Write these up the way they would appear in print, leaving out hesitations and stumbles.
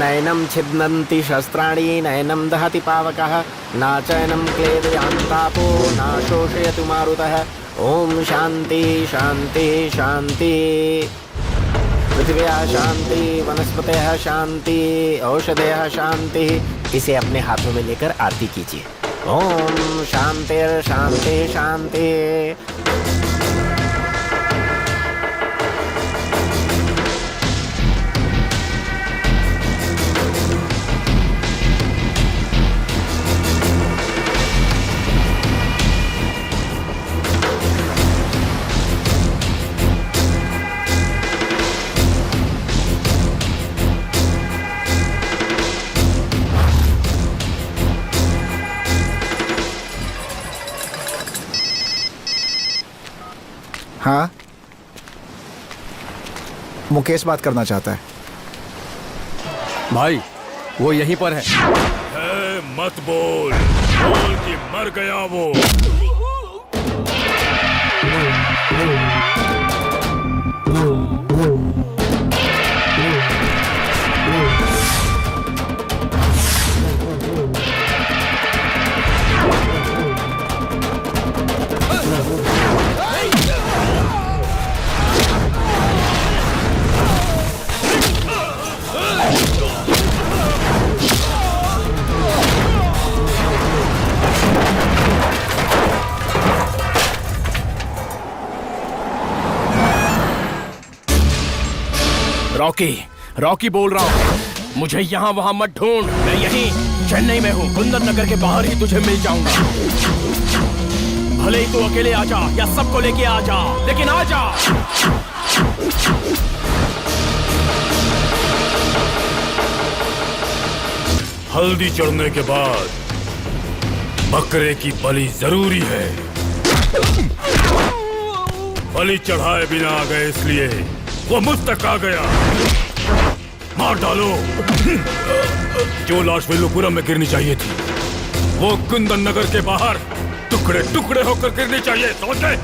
नैनं छिद्नन्ति शस्त्राणि नैनं दहति पावकः न चैनं क्लेदयान्तापो न शोषयति मारुतः। ओम शांति शांति शांति। पृथिव्याः शांति, वनस्पतयः शांति, औषधयः शांति। इसे अपने हाथों में लेकर आरती कीजिए। ओम शांति शांति शांति। हाँ, मुकेश बात करना चाहता है। भाई वो यहीं पर है। मत बोल, बोल कि मर गया वो। रॉकी, रॉकी बोल रहा हूँ। मुझे यहाँ वहाँ मत ढूंढ, मैं यहीं चेन्नई में हूँ। कुंदन नगर के बाहर ही तुझे मिल जाऊंगा। भले ही तू अकेले आ जा या सबको लेके आ जा, लेकिन आ जा। हल्दी चढ़ने के बाद बकरे की बलि जरूरी है। बलि चढ़ाए बिना आ गए, इसलिए वो मुझ तक आ गया। मार डालो। जो लाश विल्लुपुरम में गिरनी चाहिए थी, वो कुंदन नगर के बाहर टुकड़े टुकड़े होकर गिरनी चाहिए। समझे?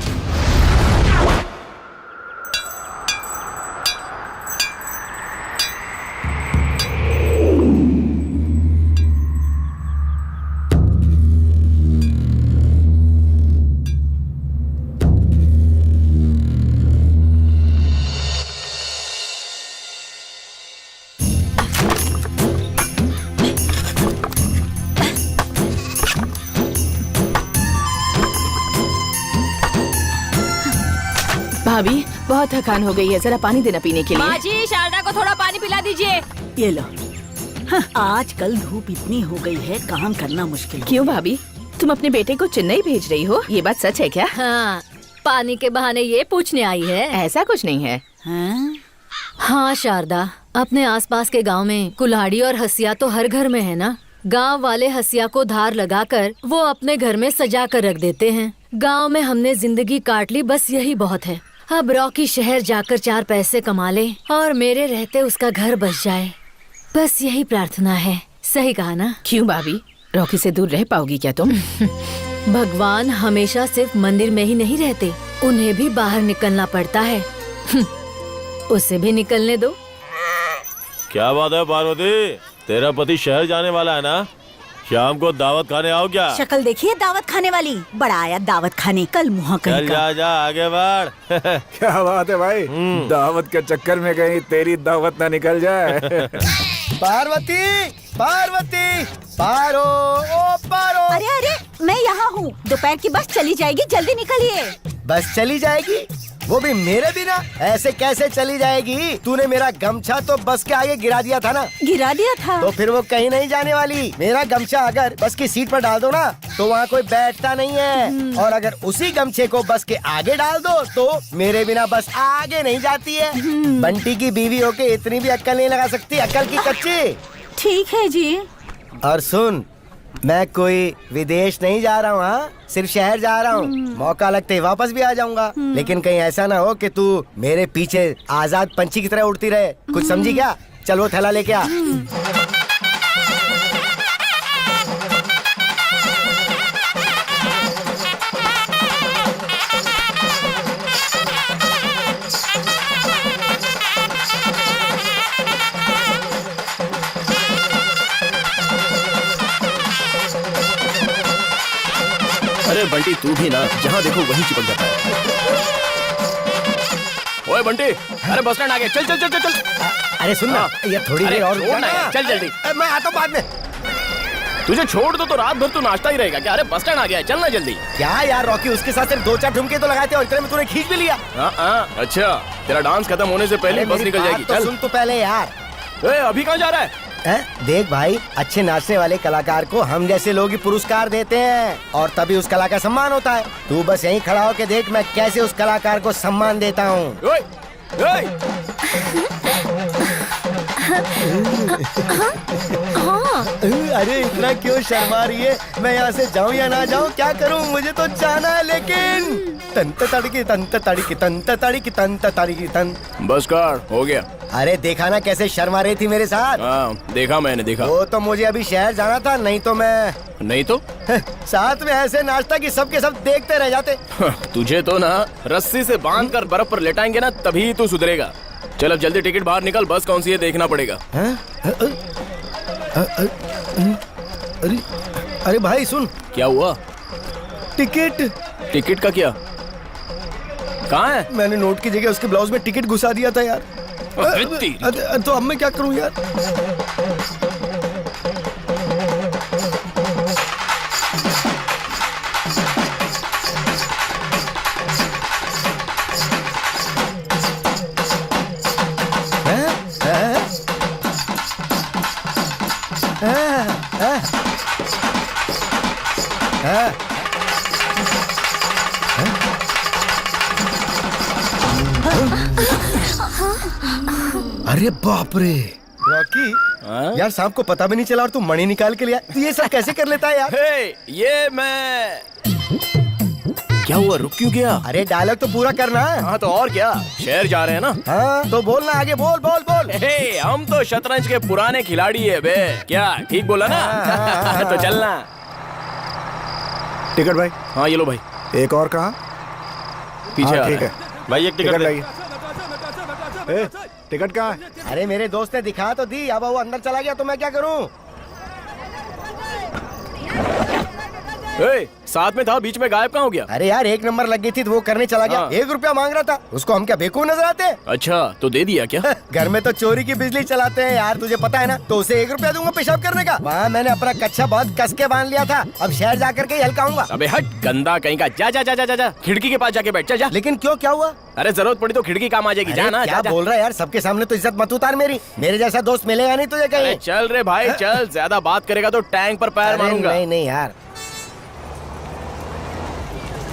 भाभी बहुत थकान हो गई है, जरा पानी देना पीने के लिए। माँ जी, शारदा को थोड़ा पानी पिला दीजिए। ये लो। हाँ, आजकल धूप इतनी हो गई है, काम करना मुश्किल। क्यों भाभी, तुम अपने बेटे को चेन्नई भेज रही हो? ये बात सच है क्या? हाँ, पानी के बहाने ये पूछने आई है। ऐसा कुछ नहीं है। हाँ शारदा, अपने आसपास के गांव में कुल्हाड़ी और हसिया तो हर घर में है ना। गांव वाले हसिया को धार लगाकर वो अपने घर में सजा कर रख देते हैं। गांव में हमने जिंदगी काट ली, बस यही बहुत है। अब रॉकी शहर जाकर 4 पैसे कमा ले और मेरे रहते उसका घर बस जाए, बस यही प्रार्थना है। सही कहा ना? क्यों भाभी, रॉकी से दूर रह पाओगी क्या तुम? भगवान हमेशा सिर्फ मंदिर में ही नहीं रहते, उन्हें भी बाहर निकलना पड़ता है। उसे भी निकलने दो। क्या बात है पार्वती, तेरा पति शहर जाने वाला है ना? शाम को दावत खाने आओ क्या? शक्ल देखिए दावत खाने वाली, बड़ा आया दावत खाने। कल मुँह चल जा जा आगे बढ़। क्या बात है भाई, दावत के चक्कर में कहीं तेरी दावत ना निकल जाए। पार्वती, पार्वती, पारो, ओ पारो। अरे अरे, मैं यहाँ हूँ। दोपहर की बस चली जाएगी, जल्दी निकलिए। बस चली जाएगी? वो भी मेरे बिना? ऐसे कैसे चली जाएगी? तूने मेरा गमछा तो बस के आगे गिरा दिया था ना? गिरा दिया था तो फिर वो कहीं नहीं जाने वाली। मेरा गमछा अगर बस की सीट पर डाल दो ना, तो वहाँ कोई बैठता नहीं है। और अगर उसी गमछे को बस के आगे डाल दो, तो मेरे बिना बस आगे नहीं जाती है। बंटी की बीवी होके इतनी भी अक्ल नहीं लगा सकती, अक्ल की कच्ची। ठीक है जी। और सुन, मैं कोई विदेश नहीं जा रहा हूँ, हाँ, सिर्फ शहर जा रहा हूँ। मौका लगते ही वापस भी आ जाऊंगा। लेकिन कहीं ऐसा ना हो कि तू मेरे पीछे आजाद पंछी की तरह उड़ती रहे। कुछ समझी क्या? चल वो थैला लेके आ। बंटी तू भी ना जहाँ देखो वहीं चिपक जाता है। ओए बंटी, अरे बस स्टैंड आ गया, चल चल चल चल चल। अरे सुन ना, ये थोड़ी अरे देर और छोड़ रुकना। ना यार, चल जल्दी। मैं आता हूँ बाद में। तुझे छोड़ दो तो रात भर तू नाचता ही रहेगा क्या? अरे बस स्टैंड आ गया है, चल ना जल्दी। क्या यार रॉकी, उसके साथ सिर्फ 2-4 ठुमके तो लगाए थे और इतने में तूने खींच भी लिया। अच्छा, तेरा डांस खत्म होने से पहले अरे बस मेरी निकल बात जाएगी। तो चल सुन तो पहले यार। अभी कहाँ जा रहा है? देख भाई, अच्छे नाचने वाले कलाकार को हम जैसे लोग ही पुरस्कार देते हैं और तभी उस कला का सम्मान होता है। तू बस यहीं खड़ा होके देख मैं कैसे उस कलाकार को सम्मान देता हूँ। अरे इतना क्यों शर्मा रही है? मैं यहाँ से जाऊँ या ना जाऊँ, क्या करूँ? मुझे तो जाना है लेकिन। तंत तड़की तंत तड़की तंत तड़की तंत तड़की तंत। बस कर, हो गया। अरे देखा ना कैसे शर्मा रही थी मेरे साथ। देखा मैंने, देखा। वो तो मुझे अभी शहर जाना था, नहीं तो मैं नहीं तो साथ में ऐसे नाचता कि सबके सब देखते रह जाते। तुझे तो ना रस्सी से बांध कर बर्फ पर लेटाएंगे ना, तभी तू सुधरेगा। चल अब जल्दी टिकट बाहर निकल, बस कौन सी है देखना पड़ेगा। अरे भाई सुन। क्या हुआ? टिकट। टिकट का क्या? कहाँ है? मैंने नोट की जगह उसके ब्लाउज में टिकट घुसा दिया था यार। तो अब मैं क्या करूं यार? अरे बाप रे रॉकी, यार सांप को पता भी नहीं चला और तू मणि निकाल के लिया। तू ये सब कैसे कर लेता है यार? ये मैं क्या हुआ, रुक क्यों गया? अरे डायलॉग तो पूरा करना है। हाँ तो और क्या, शहर जा रहे हैं ना। हाँ तो बोलना, आगे बोल बोल बोल। हम तो शतरंज के पुराने खिलाड़ी है बे। क्या ठीक बोला ना? तो चलना। टिकट भाई। हाँ ये लो भाई। एक और कहाँ? पीछे हाँ, आ ठीक रहा है भाई एक टिकट लाइए। टिकट कहाँ है? अरे मेरे दोस्त ने दिखा तो दी, अब वो अंदर चला गया तो मैं क्या करूं? साथ में था, बीच में गायब कहाँ हो गया? अरे यार 1 नंबर लग गई थी तो वो करने चला गया। 1 रुपया मांग रहा था, उसको हम क्या बेवकूफ नजर आते? अच्छा तो दे दिया क्या? घर में तो चोरी की बिजली चलाते हैं यार, तुझे पता है ना। तो उसे 1 रुपया दूंगा पेशाब करने का। वहाँ मैंने अपना कच्चा बहुत कस के बांध लिया था, अब शहर जाकर के हल्काऊंगा। अबे हट गंदा कहीं का, जा जा जा जा जा, खिड़की के पास जाके बैठ जा। लेकिन क्यों, क्या हुआ? अरे जरूरत पड़ी तो खिड़की काम आ जाएगी, जा ना। क्या बोल रहा है यार? सबके सामने तो इज्जत मत उतार मेरी। मेरे जैसा दोस्त मिलेगा नहीं तुझे कहीं। चल रे भाई चल, ज्यादा बात करेगा तो टैंक पर पैर मारूंगा। नहीं नहीं यार।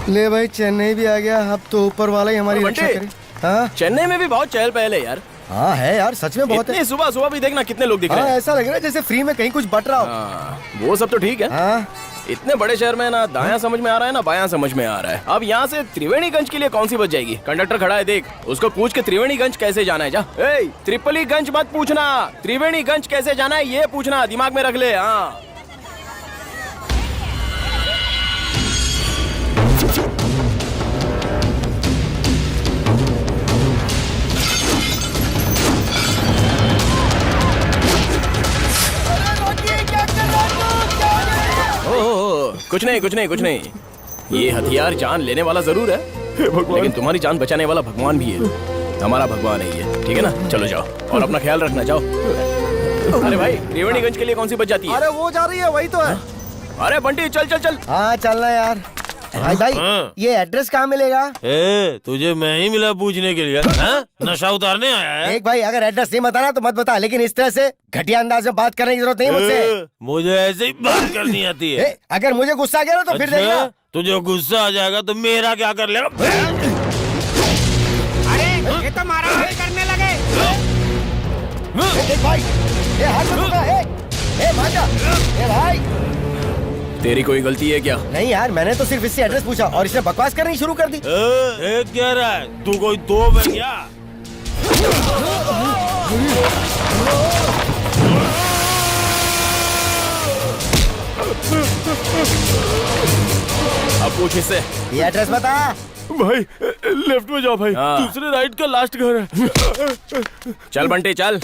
ले भाई चेन्नई भी आ गया, अब तो ऊपर वाला ही हमारी रक्षा करे। हाँ चेन्नई में भी बहुत चहल पहल है यार। हाँ है यार, सच में बहुत है। सुबह सुबह भी देखना कितने लोग दिख रहे हैं। ऐसा लग रहा है जैसे फ्री में कहीं कुछ बट रहा हो। वो सब तो ठीक है। हाँ इतने बड़े शहर में ना दायां समझ में आ रहा है ना बायां समझ में आ रहा है। अब यहाँ से त्रिवेणीगंज के लिए कौन सी बस जाएगी? कंडक्टर खड़ा है देख, उसको पूछ के त्रिवेणीगंज कैसे जाना है। जा त्रिपलीगंज मत पूछना, त्रिवेणीगंज कैसे जाना है ये पूछना, दिमाग में रख ले। हाँ कुछ नहीं कुछ नहीं कुछ नहीं। ये हथियार जान लेने वाला जरूर है, लेकिन तुम्हारी जान बचाने वाला भगवान भी है। हमारा भगवान है ये, ठीक है ना? चलो जाओ और अपना ख्याल रखना, जाओ। अरे भाई त्रिवेणीगंज के लिए कौन सी बस जाती है? अरे वो जा रही है, वही तो है। अरे बंटी चल चल चल। हाँ चलना यार। भाई भाई ये एड्रेस कहाँ मिलेगा? तुझे मैं ही मिला पूछने के लिए? नशा उतारने आया है? एक भाई अगर एड्रेस नहीं बताना तो मत बता, लेकिन इस तरह से घटिया अंदाज में बात करने की जरूरत नहीं मुझसे। मुझे ऐसे ही बात करनी आती है। अगर मुझे गुस्सा आ गया ना तो फिर देखना। तुझे गुस्सा आ जाएगा तो मेरा क्या कर लेगा? अरे ये तो मारामारी करने लगे। देख भाई, ये हाथ मत उठा, भाग जा। भाई तेरी कोई गलती है क्या? नहीं यार, मैंने तो सिर्फ इससे एड्रेस पूछा और इसने बकवास करनी शुरू कर दी। क्या रहा है तू? कोई तो है क्या? अब पूछ इससे। ये एड्रेस बता। भाई लेफ्ट में जाओ भाई, हाँ। दूसरे राइट का लास्ट घर है। चल बंटी चल।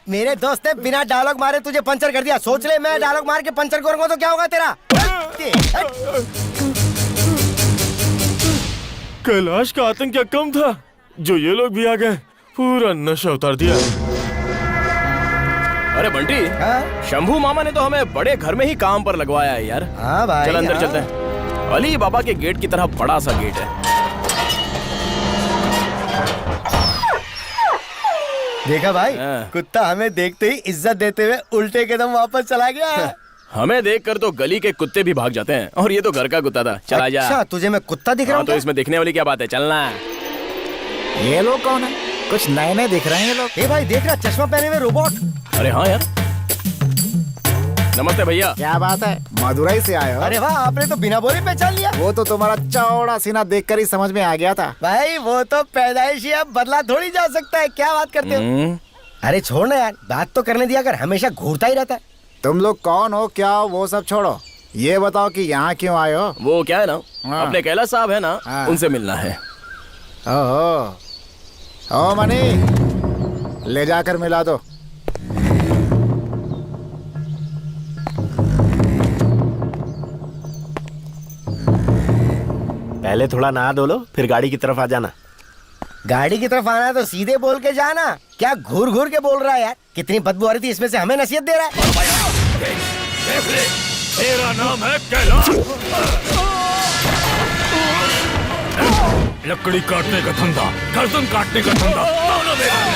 मेरे दोस्त ने बिना डायलॉग मारे तुझे पंचर कर दिया। सोच ले मैं डायलॉग मार के पंचर करूंगा तो क्या होगा तेरा। कैलाश का आतंक क्या कम था, जो ये लोग भी आ गए, पूरा नशा उतार दिया। अरे बंटी, हाँ? शंभू मामा ने तो हमें बड़े घर में ही काम पर लगवाया है यार। हाँ भाई, चल अंदर हाँ। चलते हैं। अली बाबा के गेट की तरह बड़ा सा गेट है। देखा भाई, हाँ। कुत्ता हमें देखते ही इज्जत देते हुए उल्टे कदम वापस चला गया। हमें देखकर तो गली के कुत्ते भी भाग जाते हैं, और ये तो घर का कुत्ता था। चला जा। अच्छा, तुझे मैं कुत्ता दिख रहा हाँ, हूँ तो क्या? इसमें दिखने वाली क्या बात है, चलना। ये लोग कौन है? कुछ नए नए दिख रहे हैं ये लोग। ए भाई देख रहा, चश्मा पहने हुए रोबोट। अरे हाँ यार। नमस्ते भैया। क्या बात है, मदुरई से आए हो? अरे वाह, आपने तो बिना बोले पहचान लिया। वो तो तुम्हारा चौड़ा सीना देखकर ही समझ में आ गया था। भाई वो तो पैदाइशी, अब बदला थोड़ी जा सकता है। क्या बात करते हो? अरे छोड़ ना यार, बात तो करने दिया कर, हमेशा घूरता ही रहता है। तुम लोग कौन हो, क्या हो, वो सब छोड़ो। ये बताओ कि यहाँ क्यों आए हो? वो क्या है ना, हाँ। अपने कैलाश साहब है ना, हाँ। उनसे मिलना है। ओहो, ओ मनी, ले जाकर मिला दो। पहले थोड़ा नहा धो लो, फिर गाड़ी की तरफ आ जाना। गाड़ी की तरफ आना है तो सीधे बोल के जाना। क्या घूर घूर के बोल रहा है यार? कितनी बदबू आ रही थी, इसमें से हमें नसीहत दे रहा है। मेरा नाम है कैलाश। लकड़ी काटने का धंधा, गर्दन काटने का धंधा दोनों मेरा है।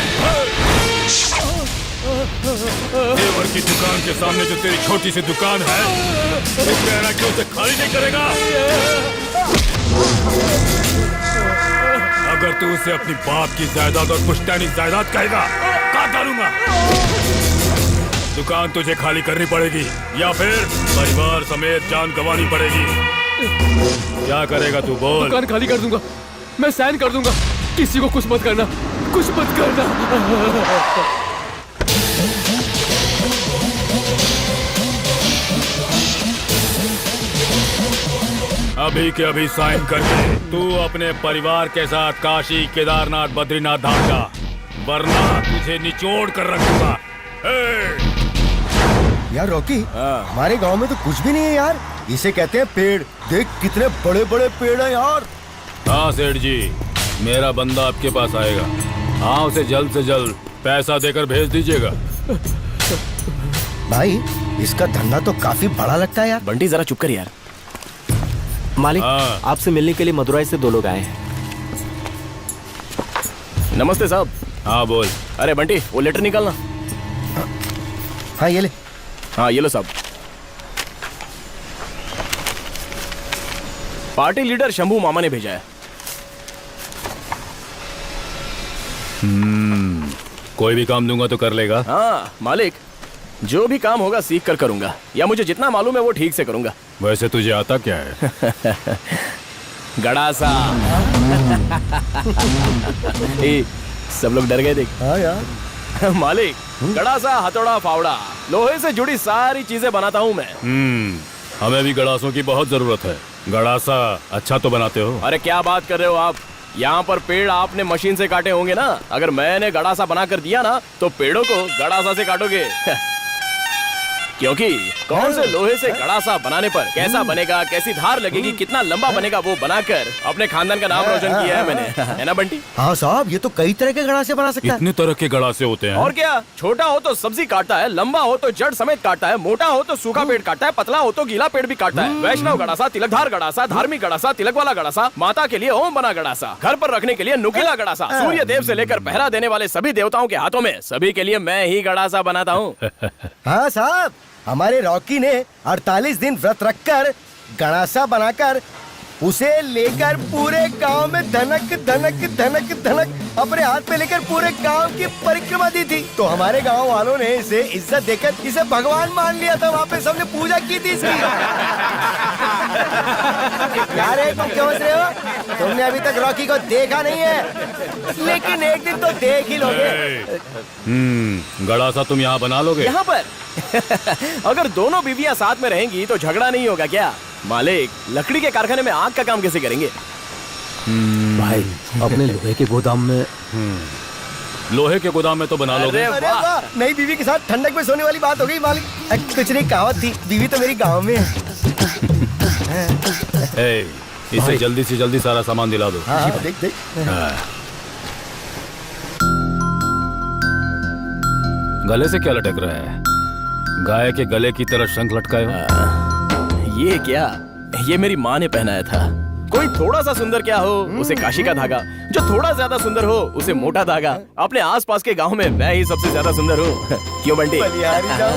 देवर की दुकान के सामने जो तेरी छोटी सी दुकान है, इस मेरा क्यों से खाली नहीं करेगा? अगर तू उसे अपनी बाप की जायदाद और पुश्तैनी जायदाद कहेगा, काट डालूंगा। दुकान तुझे खाली करनी पड़ेगी या फिर परिवार समेत जान गंवानी पड़ेगी। क्या करेगा तू, बोल। दुकान खाली कर दूंगा, मैं साइन कर दूंगा। किसी को कुछ मत करना, कुछ मत करना। अभी के अभी साइन करके तू अपने परिवार के साथ काशी, केदारनाथ, बद्रीनाथ धाम जा, वरना तुझे निचोड़ कर रखूंगा। यार रॉकी, हमारे गांव में तो कुछ भी नहीं है यार। इसे कहते हैं पेड़। देख कितने बड़े बड़े पेड़ हैं यार। हाँ सेठ जी, मेरा बंदा आपके पास आएगा। हाँ, उसे जल्द से जल्द पैसा देकर भेज दीजिएगा। भाई इसका धंधा तो काफी बड़ा लगता है यार। बंटी जरा चुप कर यार। मालिक, हाँ। आपसे मिलने के लिए मदुरई से 2 लोग आए हैं। नमस्ते साहब। हाँ बोल। अरे बंटी, वो लेटर निकालना। हाँ ये ले। हाँ ये लो साहब। पार्टी लीडर शंभू मामा ने भेजा है। कोई भी काम दूंगा तो कर लेगा? हाँ मालिक, जो भी काम होगा सीख कर करूंगा, या मुझे जितना मालूम है वो ठीक से करूंगा। वैसे तुझे आता क्या है? गड़ासा। ए, सब लोग डर गए देख। हाँ यार। मालिक, गड़ासा, हथौड़ा, फावड़ा, लोहे से जुड़ी सारी चीजें बनाता हूँ मैं। हमें भी गड़ासों की बहुत जरूरत है। गड़ासा अच्छा तो बनाते हो? अरे क्या बात कर रहे हो आप? यहाँ पर पेड़ आपने मशीन से काटे होंगे ना। अगर मैंने गड़ासा बना कर दिया ना, तो पेड़ों को गड़ासा से काटोगे। क्योंकि कौन से लोहे से गड़ासा बनाने पर कैसा बनेगा, कैसी धार लगेगी, कितना लंबा बनेगा, वो बनाकर अपने खानदान का नाम रोशन किया है मैंने। है ना बंटी? हाँ साहब, ये तो कई तरह के गड़ासे बना सकता है। इतने तरह के गड़ासे होते हैं? और क्या, छोटा हो तो सब्जी काटता है, लंबा हो तो जड़ समेत काटता है, मोटा हो तो सूखा पेड़ काटता है, पतला हो तो गीला पेड़ भी काटता है। वैष्णव गड़ासा, तिलकधार गड़ासा, धार्मिक गड़ासा, तिलक वाला गड़ासा, माता के लिए ओम बना गड़ासा, घर पर रखने के लिए नुकीला गड़ासा, सूर्य देव से लेकर पहरा देने वाले सभी देवताओं के हाथों में, सभी के लिए मैं ही गड़ासा बनाता हूँ। हाँ साहब, हमारे रॉकी ने 48 दिन व्रत रखकर गड़ासा बनाकर उसे लेकर पूरे गांव में धनक धनक धनक धनक अपने हाथ में लेकर पूरे गांव की परिक्रमा दी थी। तो हमारे गांव वालों ने इसे इज्जत देकर इसे भगवान मान लिया था। वहाँ पे सबने पूजा की थी इसकी। यार तुम क्यों हंस रहे हो? तुमने अभी तक रॉकी को देखा नहीं है, लेकिन एक दिन तो देख ही लोगे। गड़ासा तुम यहाँ बना लोगे? यहाँ पर अगर दोनों बीवियां साथ में रहेंगी तो झगड़ा नहीं होगा क्या? मालिक, लकड़ी के कारखाने में आग का काम कैसे करेंगे? भाई अपने लोहे के गोदाम में लोहे के गोदाम में तो बना लोगे। अरे अरे वाह! वाह, नई बीवी के साथ ठंडक में सोने वाली बात हो गई मालिक। कुछ नहीं, कहावत थी, बीवी तो मेरी गाँव में है। इसे जल्दी से जल्दी सारा सामान दिला दो। हाँ, देख देख। गले से क्या लटक रहा है? गाय के गले की तरह शंख लटकाए हो। ये क्या? ये मेरी माँ ने पहनाया था। कोई थोड़ा सा सुंदर क्या हो, उसे काशी का धागा, जो थोड़ा ज्यादा सुंदर हो उसे मोटा धागा। अपने आसपास के गांव में मैं ही सबसे ज्यादा सुंदर हूँ। क्यों बंटी? बलिहारी जाओ।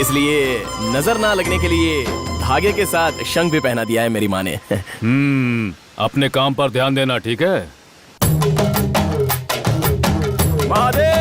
इसलिए नजर ना लगने के लिए धागे के साथ शंख भी पहना दिया है मेरी माँ ने। अपने काम पर ध्यान देना, ठीक है? महादेव!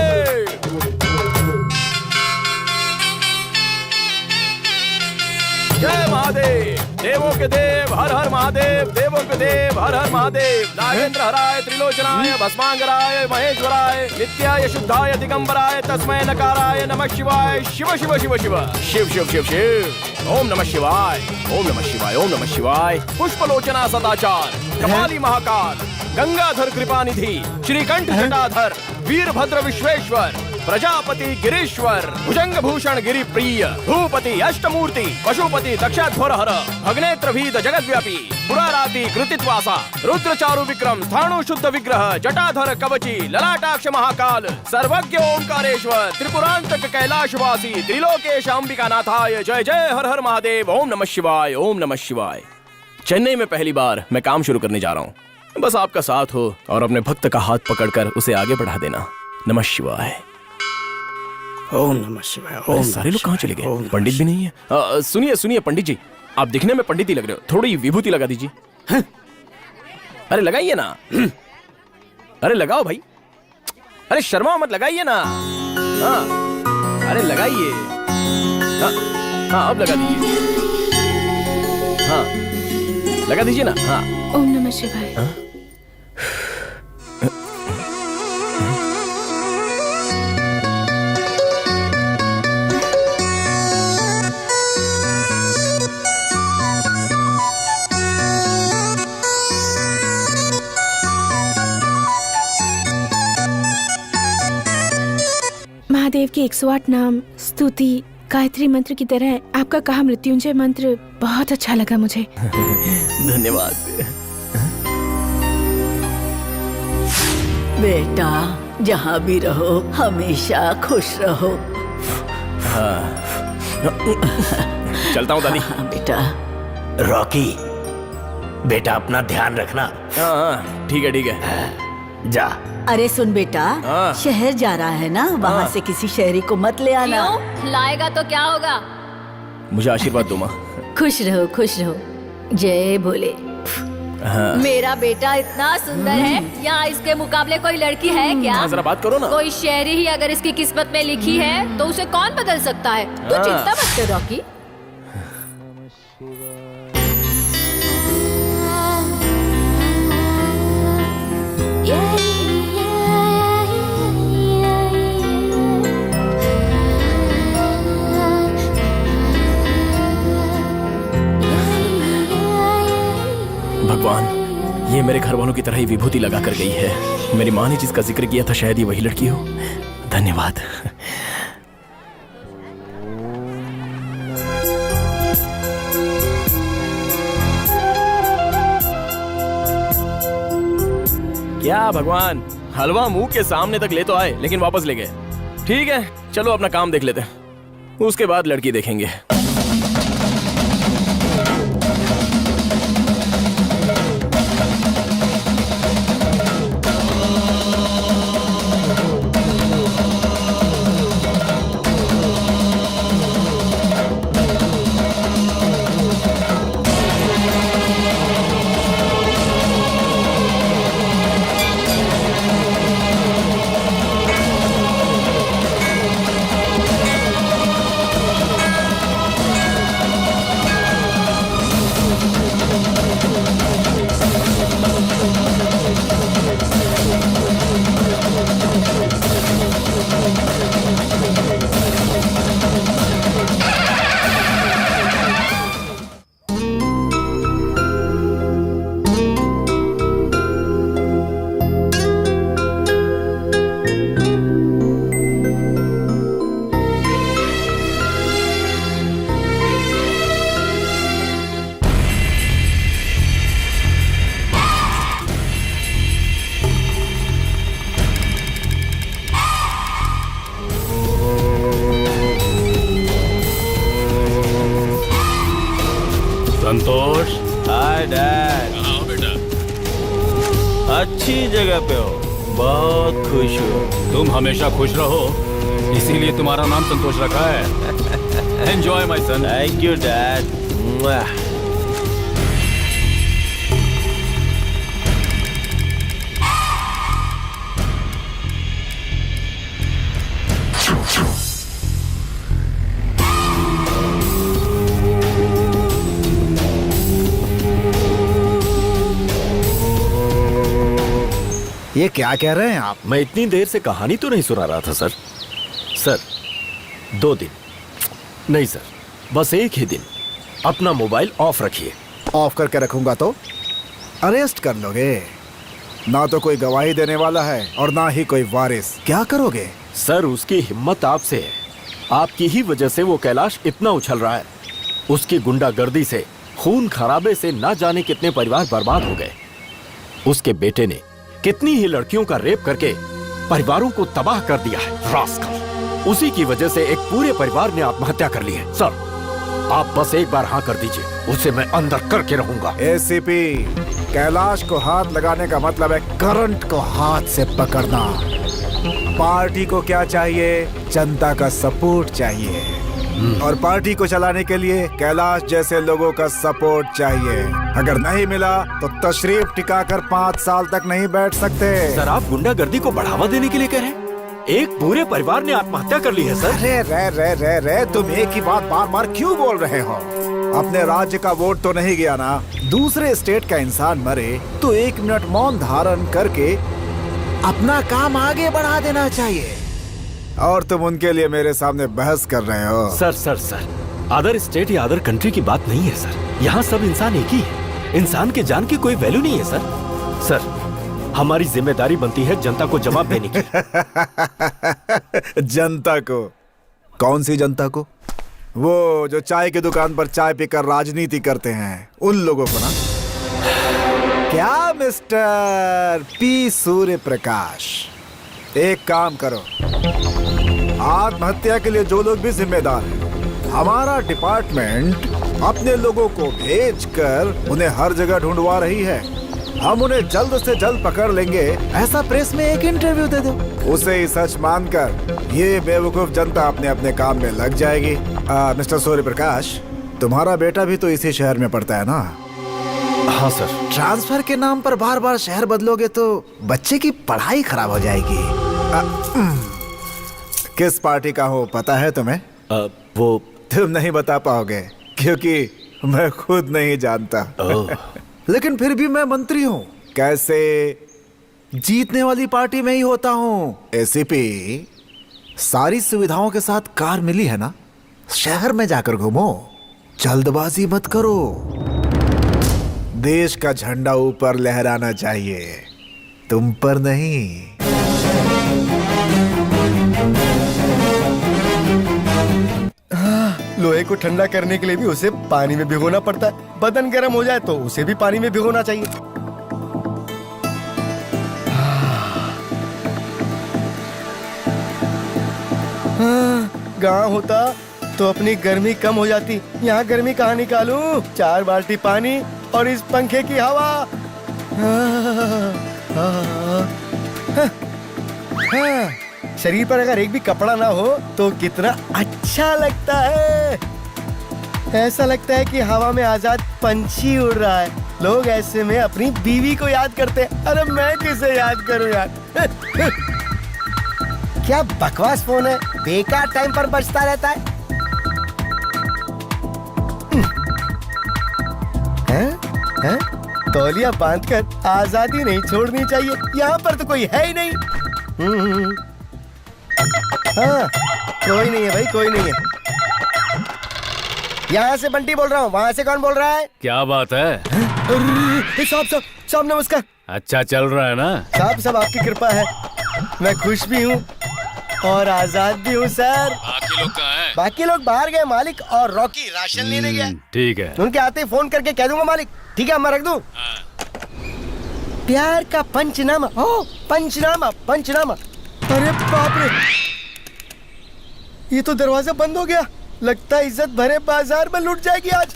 जय महादेव! देवों के देव हर हर महादेव, देवों के देव हर हर महादेव। नागेंद्र हराय, त्रिलोचनाय, भस्मांगराय, महेश्वराय, नित्याय शुद्धाय, दिगंबराय, तस्मै नकाराय नमः शिवाय। शिव शिव शिव शिव शिव शिव शिव शिव। ओम नमः शिवाय, ओम नमः शिवाय, ओम नमः शिवाय। पुष्पलोचना सदाचार, कपाली महाकाल, गंगाधर कृपानिधि, श्रीकंठ जटाधर, वीरभद्र विश्वेश्वर, प्रजापति गिरीश्वर, भुजंग भूषण गिरि प्रिय, भूपति अष्टमूर्ति, पशुपति दक्षाध्वर हर, भगनेत्र भीत जगद्व्यापी, पुराराति कृतित्वासा, रुद्र चारु विक्रम, स्थाणु शुद्ध विग्रह, जटाधर कवची, ललाटाक्ष महाकाल, सर्वज्ञ ओंकारेश्वर, त्रिपुरांतक कैलाशवासी, त्रिलोकेश अंबिका नाथाय जय जय हर हर महादेव। ओम नमः शिवाय, ओम नमः शिवाय। चेन्नई में पहली बार मैं काम शुरू करने जा रहा हूँ। बस आपका साथ हो और अपने भक्त का हाथ पकड़कर उसे आगे बढ़ा देना। नमः शिवाय। ओम नमः शिवाय। अरे सारे लोग कहाँ चले गए? पंडित भी नहीं है। सुनिए सुनिए पंडित जी, आप दिखने में पंडित ही लग रहे हो, थोड़ी विभूति लगा दीजिए। अरे लगाइए ना। अरे लगाओ भाई, अरे शर्मा मत, लगाइए ना। हाँ अरे लगाइए। हाँ अब लगा दीजिए। हाँ लगा दीजिए ना। हाँ ओम नमः शिवाय। महादेव के 108 नाम, स्तुति, गायत्री मंत्र की तरह आपका कहा मृत्युंजय मंत्र बहुत अच्छा लगा मुझे। धन्यवाद। बेटा, जहाँ भी रहो हमेशा खुश रहो। चलता हूँ दादी। हाँ बेटा। रॉकी बेटा अपना ध्यान रखना। हाँ ठीक है ठीक है। जा। अरे सुन बेटा, हाँ। शहर जा रहा है ना, वहाँ से किसी शहरी को मत ले आना। क्यों? लाएगा तो क्या होगा? मुझे आशीर्वाद दो माँ। खुश रहो खुश रहो। जय भोले। हाँ। मेरा बेटा इतना सुंदर है, यहाँ इसके मुकाबले कोई लड़की है क्या? हाँ, जरा बात करो ना। कोई शेरी ही अगर इसकी किस्मत में लिखी है तो उसे कौन बदल सकता है? तू हाँ। चिंता मत कर रॉकी। भगवान, ये मेरे घर वालों की तरह ही विभूति लगा कर गई है। मेरी माँ ने जिसका जिक्र किया था शायद ये वही लड़की हो। धन्यवाद। क्या भगवान, हलवा मुंह के सामने तक ले तो आए लेकिन वापस ले गए। ठीक है चलो अपना काम देख लेते हैं, उसके बाद लड़की देखेंगे। संतोष। Hi dad. हाँ बेटा। अच्छी जगह पे हो, बहुत खुश हूँ। तुम हमेशा खुश रहो, इसीलिए तुम्हारा नाम संतोष रखा है। Enjoy my son. Thank you dad. ये क्या कह रहे हैं आप? मैं इतनी देर से कहानी तो नहीं सुना रहा था सर। सर 2 दिन नहीं सर, बस 1 ही दिन। अपना मोबाइल ऑफ रखिए। ऑफ करके रखूंगा तो अरेस्ट कर लोगे। ना तो कोई गवाही देने वाला है और ना ही कोई वारिस। क्या करोगे? सर उसकी हिम्मत आपसे है, आपकी ही वजह से वो कैलाश इतना उछल रहा है। उसकी गुंडागर्दी से, खून खराबे से ना जाने कितने परिवार बर्बाद हो गए। उसके बेटे ने कितनी ही लड़कियों का रेप करके परिवारों को तबाह कर दिया है। रास्कल। उसी की वजह से एक पूरे परिवार ने आत्महत्या कर ली है। सर आप बस एक बार हाँ कर दीजिए, उसे मैं अंदर करके रहूंगा। एसीपी, कैलाश को हाथ लगाने का मतलब है करंट को हाथ से पकड़ना। पार्टी को क्या चाहिए? जनता का सपोर्ट चाहिए, और पार्टी को चलाने के लिए कैलाश जैसे लोगों का सपोर्ट चाहिए। अगर नहीं मिला तो तशरीफ टिकाकर 5 साल तक नहीं बैठ सकते। सर आप गुंडागर्दी को बढ़ावा देने के लिए कह रहे हैं? एक पूरे परिवार ने आत्महत्या कर ली है सर। अरे रे, तुम एक ही बात बार बार क्यों बोल रहे हो? अपने राज्य का वोट तो नहीं गया ना। दूसरे स्टेट का इंसान मरे तो 1 मिनट मौन धारण करके अपना काम आगे बढ़ा देना चाहिए। और तुम उनके लिए मेरे सामने बहस कर रहे हो। सर अदर स्टेट या अदर कंट्री की बात नहीं है सर। यहाँ सब इंसान एक ही है। इंसान के जान की कोई वैल्यू नहीं है सर। सर हमारी जिम्मेदारी बनती है जनता को जवाब देने की। जनता को? कौन सी जनता को? वो जो चाय की दुकान पर चाय पीकर राजनीति करते हैं, उन लोगों को ना। क्या मिस्टर पी सूर्य प्रकाश, एक काम करो, आत्महत्या के लिए जो लोग भी जिम्मेदार हैं, हमारा डिपार्टमेंट अपने लोगों को भेजकर उन्हें हर जगह ढूंढवा रही है। हम उन्हें जल्द से जल्द पकड़ लेंगे, ऐसा प्रेस में एक इंटरव्यू दे दो। उसे ही सच मानकर ये बेवकूफ जनता अपने अपने काम में लग जाएगी। मिस्टर सूर्य प्रकाश, तुम्हारा बेटा भी तो इसी शहर में पढ़ता है ना? हाँ सर। ट्रांसफर के नाम पर बार बार शहर बदलोगे तो बच्चे की पढ़ाई खराब हो जाएगी। किस पार्टी का हो पता है तुम्हें? वो तुम नहीं बता पाओगे क्योंकि मैं खुद नहीं जानता। लेकिन फिर भी मैं मंत्री हूँ। कैसे? जीतने वाली पार्टी में ही होता हूँ। एसीपी, सारी सुविधाओं के साथ कार मिली है ना? शहर में जाकर घूमो, जल्दबाजी मत करो। देश का झंडा ऊपर लहराना चाहिए, तुम पर नहीं। लोहे को ठंडा करने के लिए भी उसे पानी में भिगोना पड़ता है। बदन गर्म हो जाए तो उसे भी पानी में भिगोना चाहिए। गांव होता तो अपनी गर्मी कम हो जाती। यहाँ गर्मी कहाँ निकालूं? 4 बाल्टी पानी और इस पंखे की हवा। शरीर पर अगर एक भी कपड़ा ना हो तो कितना अच्छा लगता है। ऐसा लगता है कि हवा में आजाद पंछी उड़ रहा है। लोग ऐसे में अपनी बीवी को याद करते हैं। अरे मैं किसे याद करूं यार? क्या बकवास फोन है, बेकार टाइम पर बजता रहता है। हैं? तौलिया बांधकर आजादी नहीं छोड़नी चाहिए। यहाँ पर तो कोई है ही नहीं। हाँ, कोई नहीं है भाई, कोई नहीं है। यहाँ से बंटी बोल रहा हूँ, वहाँ से कौन बोल रहा है? क्या बात है? साहब नमस्कार। अच्छा चल रहा है ना? साहब सब आपकी कृपा है। मैं खुश भी हूँ और आजाद भी हूँ सर। बाकी लोग कहाँ हैं? बाकी लोग बाहर गए, मालिक और रॉकी राशन लेने गए। ठीक है। उनके आते ही फोन करके कह दूंगा मालिक। ठीक है, मैं रख दूं। प्यार का पंचनामा। ओ पंचनामा, पंचनामा। अरे बाप रे, ये तो दरवाजा बंद हो गया। लगता है इज्जत भरे बाजार में लूट जाएगी आज।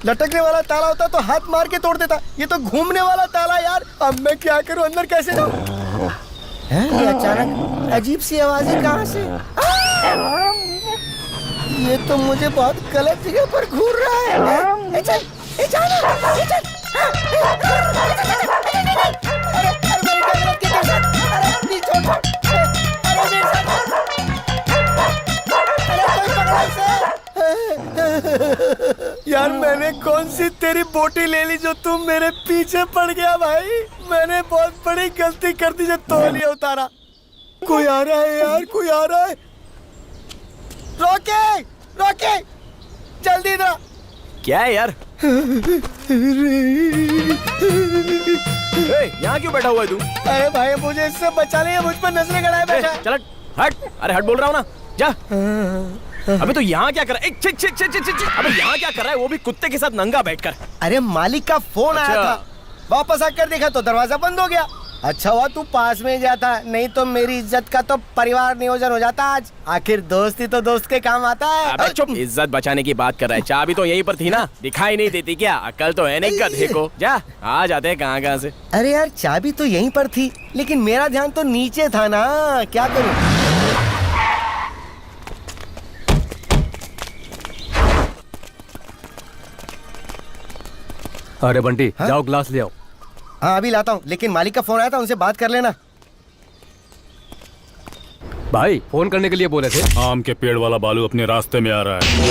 लटकने वाला ताला होता तो हाथ मार के तोड़ देता, ये तो घूमने वाला ताला यार। अब मैं क्या करूं, अंदर कैसे जाऊं? ये अचानक अजीब सी आवाजें कहां से? ये तो मुझे बहुत गलत जगह पर घूर रहा है। ए चल, ए चल, ए चल। अरे मेरी गलत के साथ, अरे प्लीज छोड़, अरे मेरे साथ, अरे कोई पकड़ा इसे। यार मैंने कौन सी तेरी बोटी ले ली जो तुम मेरे पीछे पड़ गया भाई। मैंने बहुत बड़ी गलती कर दी जो तौलिया उतारा। कोई आ रहा है यार, कोई आ रहा है। रोके, रोके, जल्दी इधर। क्या है यार? यहाँ क्यों बैठा हुआ है तू? अरे भाई मुझे इससे बचा लिया, मुझ पर नजरें गड़ाए बैठा है। चल हट, अरे हट बोल रहा हूँ ना, जा। अबे तो यहाँ क्या कर रहा है? अबे यहाँ क्या कर रहा है, वो भी कुत्ते के साथ नंगा बैठकर? अरे मालिक का फोन आया था, वापस आकर देखा तो दरवाजा बंद हो गया। अच्छा हुआ तू पास में जाता, नहीं तो मेरी इज्जत का तो परिवार नियोजन हो जाता आज। आखिर दोस्ती तो दोस्त के काम आता है। अबे चुप, इज्जत बचाने की बात कर रहा है। चाबी तो यहीं पर थी ना, दिखाई नहीं देती क्या? अकल तो है नहीं गधे को। जा, आ जाते हैं कहाँ कहाँ से। अरे यार चाबी तो यहीं पर थी, लेकिन मेरा ध्यान तो नीचे था ना, क्या करूं? अरे बंटी, जाओ ग्लास ले आओ। हाँ अभी लाता हूँ, लेकिन मालिक का फोन आया था, उनसे बात कर लेना। भाई फोन करने के लिए बोले थे। आम के पेड़ वाला बालू अपने रास्ते में आ रहा है,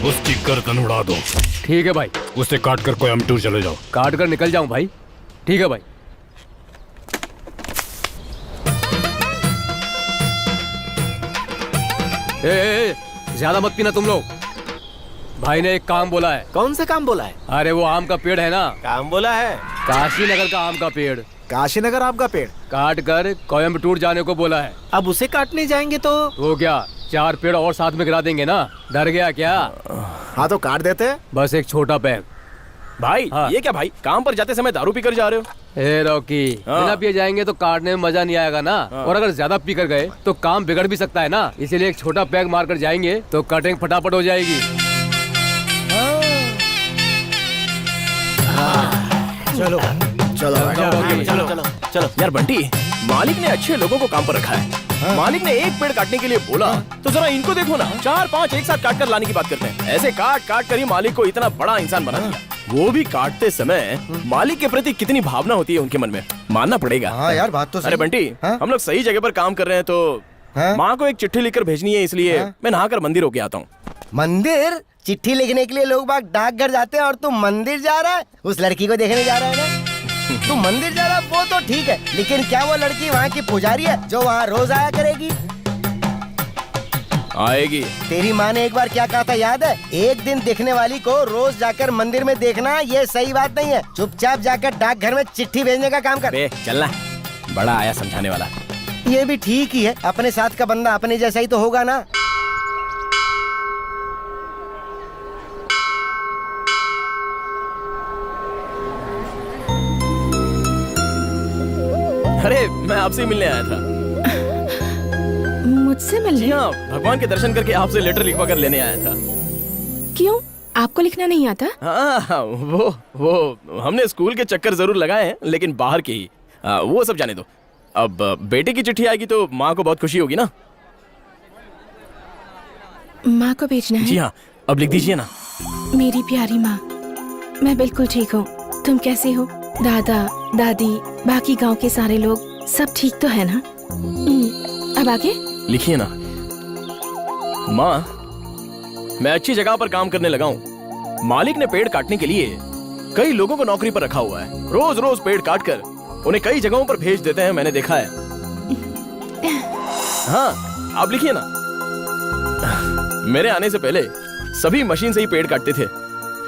उसकी गर्दन उड़ा दो। ठीक है भाई। उसे काट कर कोयम्बटूर चले जाओ। काट कर निकल जाऊं भाई? ठीक है भाई। ए, ज्यादा मत पीना तुम लोग। भाई ने एक काम बोला है। कौन सा काम बोला है? अरे वो आम का पेड़ है ना, काम बोला है? काशी नगर का आम का पेड़ काशीनगर आम का पेड़ काट कर कोयम्बटूर जाने को बोला है। अब उसे काटने जाएंगे तो वो क्या 4 पेड़ और साथ में गिरा देंगे ना? डर गया क्या? हाँ तो काट देते। बस एक छोटा पैक। भाई हाँ। ये क्या भाई, काम पर जाते समय दारू पीकर जा रहे हो? ए रॉकी, बिना पिए जाएंगे तो काटने में मजा नहीं आएगा ना। और अगर ज्यादा पी कर गए तो काम बिगड़ भी सकता है ना, इसीलिए एक छोटा पैक मार कर जाएंगे तो कटिंग फटाफट हो जाएगी। चलो चलो चलो चलो चलो। यार बंटी, मालिक ने अच्छे लोगों को काम पर रखा है। मालिक ने एक पेड़ काटने के लिए बोला तो जरा इनको देखो ना, 4-5 एक साथ काट कर लाने की बात करते हैं। ऐसे काट काट कर ही मालिक को इतना बड़ा इंसान बना दिया। वो भी काटते समय मालिक के प्रति कितनी भावना होती है उनके मन में, मानना पड़ेगा। हाँ यार बात तो सही। अरे बंटी, हम लोग सही जगह पर काम कर रहे हैं तो माँ को एक चिट्ठी लिखकर भेजनी है, इसलिए मैं नहाकर मंदिर होके आता हूँ। मंदिर? चिट्ठी लिखने के लिए लोग बाग डाकघर जाते हैं और तू मंदिर जा रहा है? उस लड़की को देखने जा रहा है ना? तू मंदिर जा रहा है वो तो ठीक है, लेकिन क्या वो लड़की वहाँ की पुजारी है जो वहाँ रोज आया करेगी? आएगी। तेरी माँ ने एक बार क्या कहा था याद है? एक दिन देखने वाली को रोज जाकर मंदिर में देखना ये सही बात नहीं है। चुपचाप जाकर डाकघर में चिट्ठी भेजने का काम कर। बे चलना, बड़ा आया समझाने वाला। ये भी ठीक ही है, अपने साथ का बंदा अपने जैसा ही तो होगा ना। अरे मैं आपसे मिलने आया था। मुझसे मिलने? हाँ, भगवान के दर्शन करके आपसे लेटर लिखवा कर लेने आया था। क्यों, आपको लिखना नहीं आता? हाँ, वो हमने स्कूल के चक्कर जरूर लगाए हैं, लेकिन बाहर के ही। वो सब जाने दो। अब बेटे की चिट्ठी आएगी तो माँ को बहुत खुशी होगी ना। माँ को भेजना है? जी हाँ, अब लिख दीजिए ना। मेरी प्यारी माँ, मैं बिल्कुल ठीक हूँ। तुम कैसी हो? दादा दादी बाकी गांव के सारे लोग सब ठीक तो है ना? अब आगे लिखिए ना। माँ, मैं अच्छी जगह पर काम करने लगा हूँ। मालिक ने पेड़ काटने के लिए कई लोगों को नौकरी पर रखा हुआ है। रोज रोज पेड़ काट कर उन्हें कई जगहों पर भेज देते हैं, मैंने देखा है। हाँ, आप लिखिए ना। मेरे आने से पहले सभी मशीन से ही पेड़ काटते थे,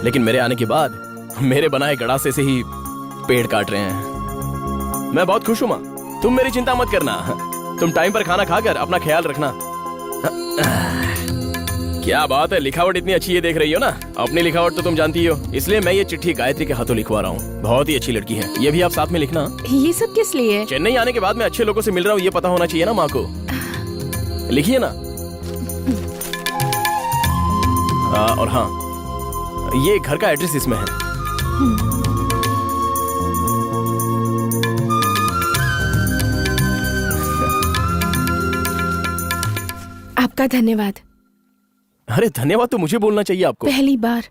लेकिन मेरे आने के बाद मेरे बनाए गड़ासे से ही पेड़ काट रहे हैं। मैं बहुत खुश हूँ माँ, तुम मेरी चिंता मत करना। तुम टाइम पर खाना खाकर अपना ख्याल रखना। क्या बात है, लिखावट इतनी अच्छी है, देख रही हो ना। अपनी लिखावट तो तुम जानती हो, इसलिए मैं ये चिट्ठी गायत्री के हाथों लिखवा रहा हूँ। बहुत ही अच्छी लड़की है, ये भी आप साथ में लिखना। ये सब किस लिए? चेन्नई आने के बाद मैं अच्छे लोगों से मिल रहा हूँ, ये पता होना चाहिए ना माँ को। लिखिए ना। और हाँ, ये घर का एड्रेस इसमें है। आपका धन्यवाद। अरे धन्यवाद तो मुझे बोलना चाहिए आपको। पहली बार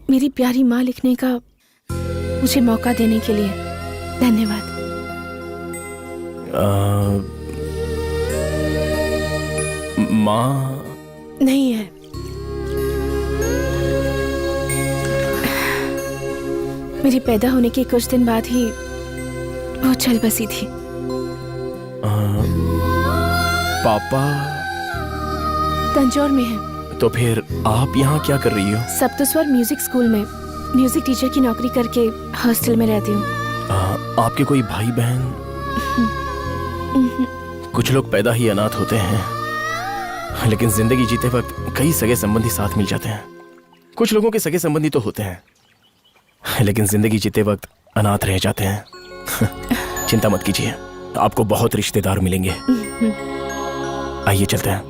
मेरी प्यारी माँ लिखने का मुझे मौका देने के लिए धन्यवाद। माँ नहीं है, मेरे पैदा होने के कुछ दिन बाद ही वो चल बसी थी। पापा तंजौर में है। तो फिर आप यहाँ क्या कर रही हो? सप्तस्वर म्यूजिक स्कूल में म्यूजिक टीचर की नौकरी करके हॉस्टल में रहती हूँ। आपके कोई भाई बहन? कुछ लोग पैदा ही अनाथ होते हैं, लेकिन जिंदगी जीते वक्त कई सगे संबंधी साथ मिल जाते हैं। कुछ लोगों के सगे संबंधी तो होते हैं, लेकिन जिंदगी जीते वक्त अनाथ रह जाते हैं। चिंता मत कीजिए, आपको बहुत रिश्तेदार मिलेंगे। आइए चलते हैं।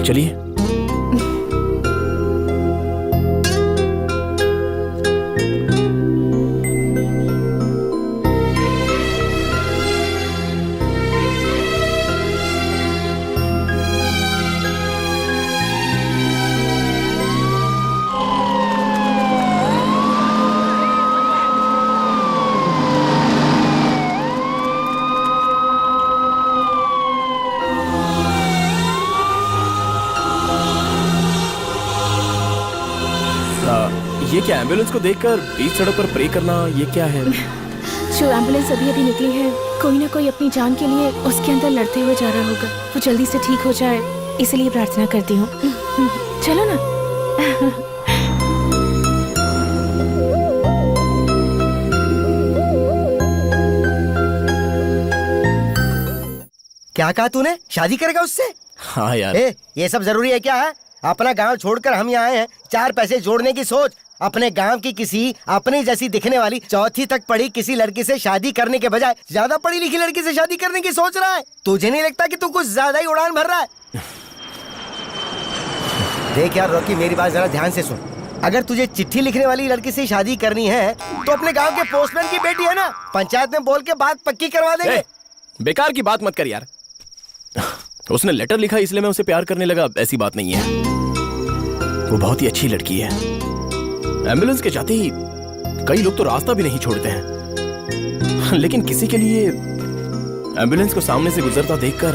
चलिए। ये क्या, एम्बुलेंस को देखकर बीच सड़क पर प्रे करना, ये क्या है? जो एम्बुलेंस अभी अभी निकली है, कोई ना कोई अपनी जान के लिए उसके अंदर लड़ते हुए जा रहा होगा। वो जल्दी से ठीक हो जाए, इसलिए प्रार्थना करती हूँ। चलो ना। क्या कहा तूने? शादी करेगा उससे? हाँ यार। ये सब जरूरी है क्या है? अपना गांव छोड़कर हम यहाँ आए हैं, 4 पैसे जोड़ने की सोच। अपने गांव की किसी अपनी जैसी दिखने वाली 4वीं तक पढ़ी किसी लड़की से शादी करने के बजाय ज्यादा पढ़ी लिखी लड़की से शादी करने की सोच रहा है। तुझे नहीं लगता कि तू कुछ ज्यादा ही उड़ान भर रहा है? देख यार रॉकी, मेरी बात जरा ध्यान से सुन। अगर तुझे चिट्ठी लिखने वाली लड़की से शादी करनी है तो अपने गाँव के पोस्टमैन की बेटी है ना, पंचायत में बोल के बात पक्की करवा देंगे। बेकार की बात मत कर यार। उसने लेटर लिखा इसलिए मैं उसे प्यार करने लगा, ऐसी बात नहीं है। वो बहुत ही अच्छी लड़की है। एम्बुलेंस के जाते ही कई लोग तो रास्ता भी नहीं छोड़ते हैं, लेकिन किसी के लिए एम्बुलेंस को सामने से गुजरता देखकर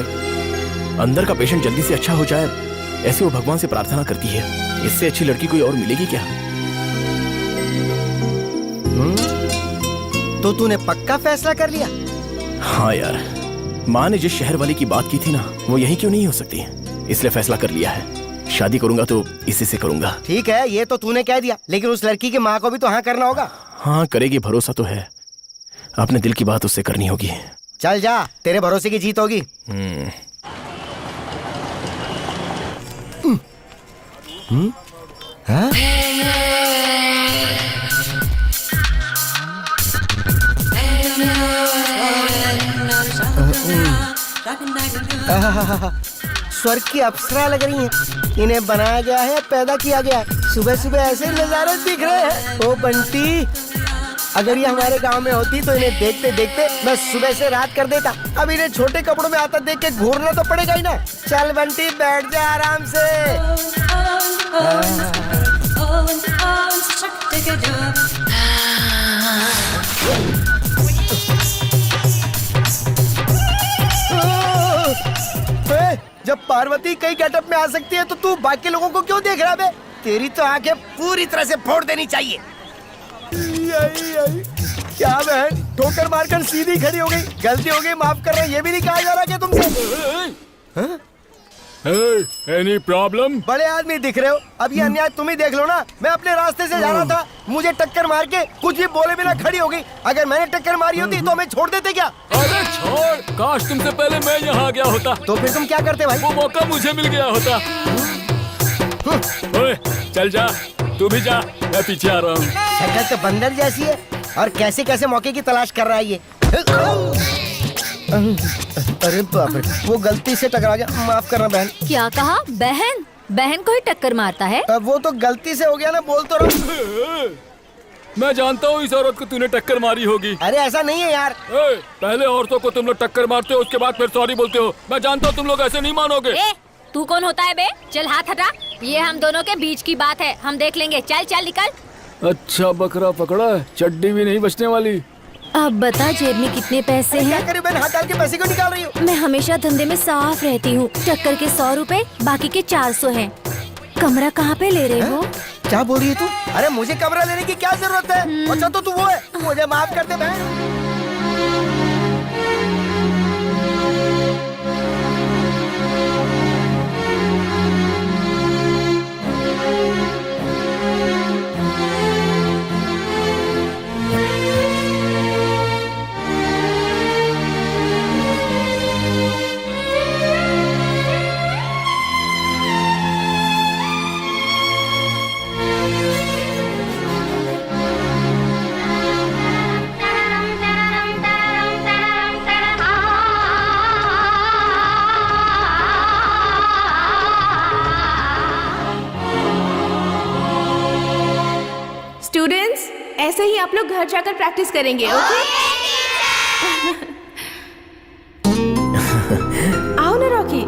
अंदर का पेशेंट जल्दी से अच्छा हो जाए, ऐसे वो भगवान से प्रार्थना करती है। इससे अच्छी लड़की कोई और मिलेगी क्या? तो तूने पक्का फैसला कर लिया? हाँ यार, माँ ने जिस शहर वाली की बात की थी ना, वो यही क्यों नहीं हो सकती, इसलिए फैसला कर लिया है। शादी करूंगा तो इसी से करूंगा। ठीक है, ये तो तूने कह दिया, लेकिन उस लड़की की माँ को भी तो हाँ करना होगा। हाँ करेगी, भरोसा तो है। अपने दिल की बात उससे करनी होगी। चल जा, तेरे भरोसे की जीत होगी। हाँ? स्वर्ग की अप्सरा लग रही हैं। इन्हें बनाया गया है, पैदा किया गया है। सुबह सुबह ऐसे नजारे दिख रहे हैं। ओ बंटी, अगर ये हमारे गांव में होती तो इन्हें देखते देखते मैं सुबह से रात कर देता। अब इन्हें छोटे कपड़ों में आता देख के घूरना तो पड़ेगा ही ना। चल बंटी, बैठ जा आराम से। जब पार्वती कई गेटअप में आ सकती है तो तू बाकी लोगों को क्यों देख रहा है? तेरी तो आंखें पूरी तरह से फोड़ देनी चाहिए। क्या बहन, ठोकर मारकर सीधी खड़ी हो गई। गलती हो गई, माफ कर रहे, ये भी नहीं कहा जा रहा क्या तुमसे? Any problem? बड़े आदमी दिख रहे हो, अब ये अन्याय तुम ही देख लो ना। मैं अपने रास्ते से जा रहा था, मुझे टक्कर मार के कुछ भी बोले बिना खड़ी हो गई। अगर मैंने टक्कर मारी होती तो हमें छोड़ देते क्या? अरे छोड़, काश तुमसे पहले मैं यहाँ आ गया होता। तो फिर तुम क्या करते भाई? वो मौका मुझे मिल गया होता। ओए, चल जा, तू भी जा, मैं पीछे आ रहा हूँ। शक्ल तो बंदर जैसी है, और कैसे कैसे मौके की तलाश कर रहा है ये। अरे बाप रे, वो गलती से टकरा गया, माफ करना बहन। क्या कहा? बहन? बहन को ही टक्कर मारता है। अब वो तो गलती से हो गया ना, बोल तो रहा। मैं जानता हूँ इस औरत को तूने टक्कर मारी होगी। अरे ऐसा नहीं है यार। पहले औरतों को तुम लोग टक्कर मारते हो, उसके बाद फिर सॉरी बोलते हो। मैं जानता हूँ तुम लोग ऐसे नहीं मानोगे। तू कौन होता है बे? चल हाथ हटा, ये हम दोनों के बीच की बात है, हम देख लेंगे। चल चल निकल। अच्छा बकरा पकड़ा है, चड्डी भी नहीं बचने वाली। अब बता जेब में कितने पैसे क्या हैं? करी बहन, हाथ डाल के पैसे क्यों निकाल रही हो? मैं हमेशा धंधे में साफ रहती हूँ। टक्कर के 100 रुपए, बाकी के 400 हैं। कमरा कहाँ पे ले रहे हो? क्या बोल रही है तू? अरे मुझे कमरा लेने की क्या जरूरत है? अच्छा तो तू वो है, मुझे माफ कर दे बहन। स्टूडेंट्स, ऐसे ही आप लोग घर जाकर प्रैक्टिस करेंगे, ओके? आओ ना रॉकी।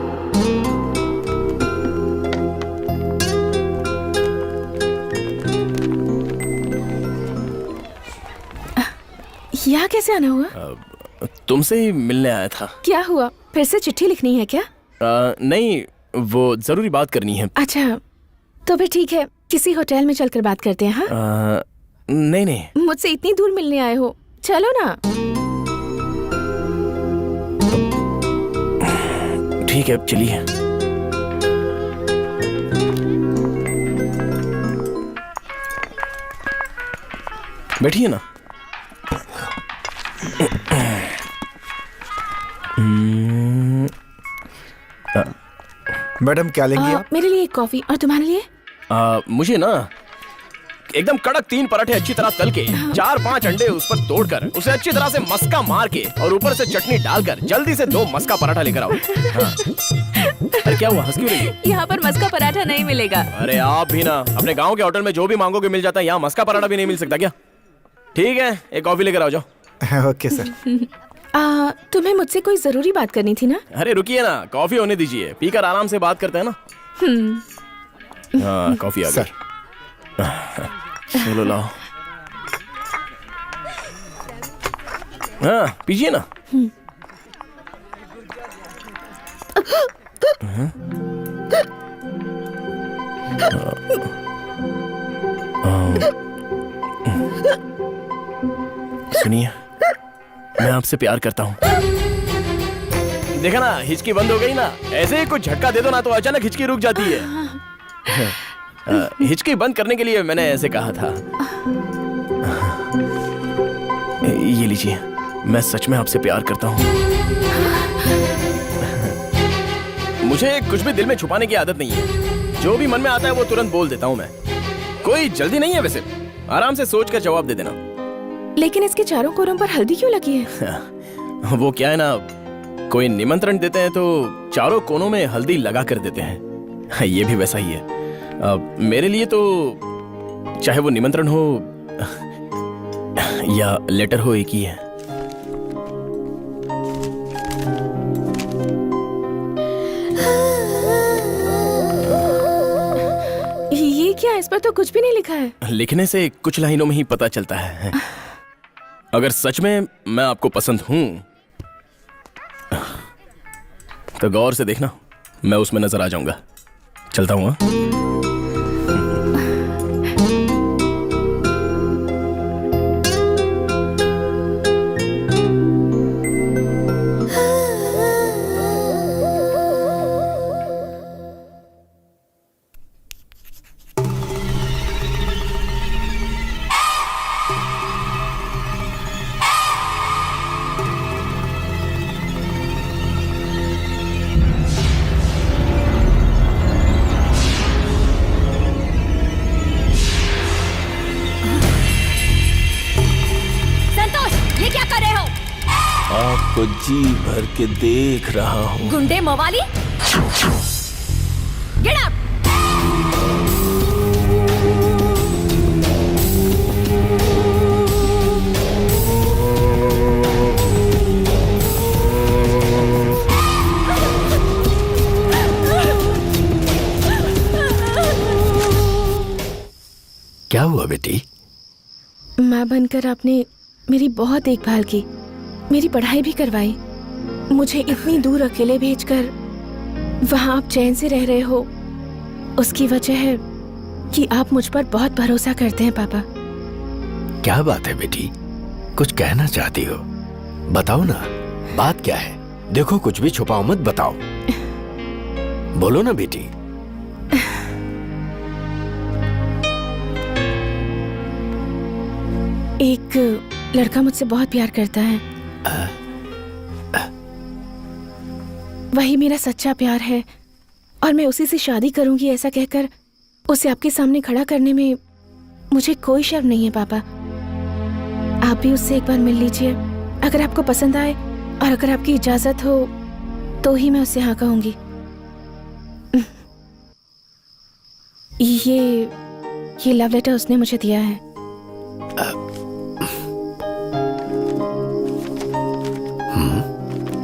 यहाँ कैसे आना हुआ? तुमसे ही मिलने आया था। क्या हुआ? फिर से चिट्ठी लिखनी है क्या? नहीं, वो जरूरी बात करनी है। अच्छा तो फिर ठीक है, किसी होटल में चलकर बात करते हैं। हाँ? नहीं नहीं, मुझसे इतनी दूर मिलने आए हो, चलो ना। ठीक है, चलिए। बैठिए ना। मैडम क्या लेंगी आप? मेरे लिए एक कॉफी, और तुम्हारे लिए? मुझे ना एकदम कड़क 3 पराठे अच्छी तरह तल के, 4-5 अंडे उस पर तोड़कर, उसे अच्छी तरह से मस्का मार के और ऊपर से चटनी डालकर जल्दी से 2 मस्का पराठा लेकर आओ। हाँ। अरे क्या हुआ, हंस क्यों रही है? यहाँ पर मस्का पराठा नहीं मिलेगा। अरे आप भी ना, अपने गांव के होटल में जो भी मांगोगे मिल जाता है, यहाँ मस्का पराठा भी नहीं मिल सकता क्या? ठीक है, एक कॉफी लेकर आओ, जाओ। Okay sir. तुम्हें मुझसे कोई जरूरी बात करनी थी ना? अरे रुकिए ना, कॉफी होने दीजिए, पीकर आराम से बात करते हैं ना। हाँ, कॉफी आ गई। चलो लाओ। हाँ, पीजिए ना। सुनिए, मैं आपसे प्यार करता हूँ। देखा ना, हिचकी बंद हो गई ना। ऐसे ही कुछ झटका दे दो ना तो अचानक हिचकी रुक जाती है। हिचकी बंद करने के लिए मैंने ऐसे कहा था। ये लीजिए, मैं सच में आपसे प्यार करता हूँ। मुझे कुछ भी दिल में छुपाने की आदत नहीं है। जो भी मन में आता है वो तुरंत बोल देता हूँ मैं। कोई जल्दी नहीं है वैसे, आराम से सोच कर जवाब दे देना। लेकिन इसके चारों कोरों पर हल्दी क्यों लगी है? वो क्या है ना, कोई निमंत्रण देते हैं तो चारों कोनों में हल्दी लगा कर देते हैं। ये भी वैसा ही है। मेरे लिए तो चाहे वो निमंत्रण हो या लेटर हो, एक ही है। ये क्या, इस पर तो कुछ भी नहीं लिखा है। लिखने से कुछ लाइनों में ही पता चलता है। अगर सच में मैं आपको पसंद हूं तो गौर से देखना, मैं उसमें नजर आ जाऊंगा। चलता हूं। आपको जी भर के देख रहा हूँ। गुंडे मवाली, गेट अप। क्या हुआ बेटी? माँ बनकर आपने मेरी बहुत देखभाल की, मेरी पढ़ाई भी करवाई। मुझे इतनी दूर अकेले भेजकर वहाँ आप चैन से रह रहे हो, उसकी वजह है कि आप मुझ पर बहुत भरोसा करते हैं पापा। क्या बात है बेटी, कुछ कहना चाहती हो? बताओ ना, बात क्या है? देखो कुछ भी छुपाओ मत, बताओ। बोलो ना बेटी। एक लड़का मुझसे बहुत प्यार करता है। वही मेरा सच्चा प्यार है और मैं उसी से शादी करूंगी ऐसा कहकर उसे आपके सामने खड़ा करने में मुझे कोई शर्म नहीं है पापा। आप भी उससे एक बार मिल लीजिए, अगर आपको पसंद आए और अगर आपकी इजाजत हो तो ही मैं उससे हाँ कहूंगी। ये लव लेटर उसने मुझे दिया है।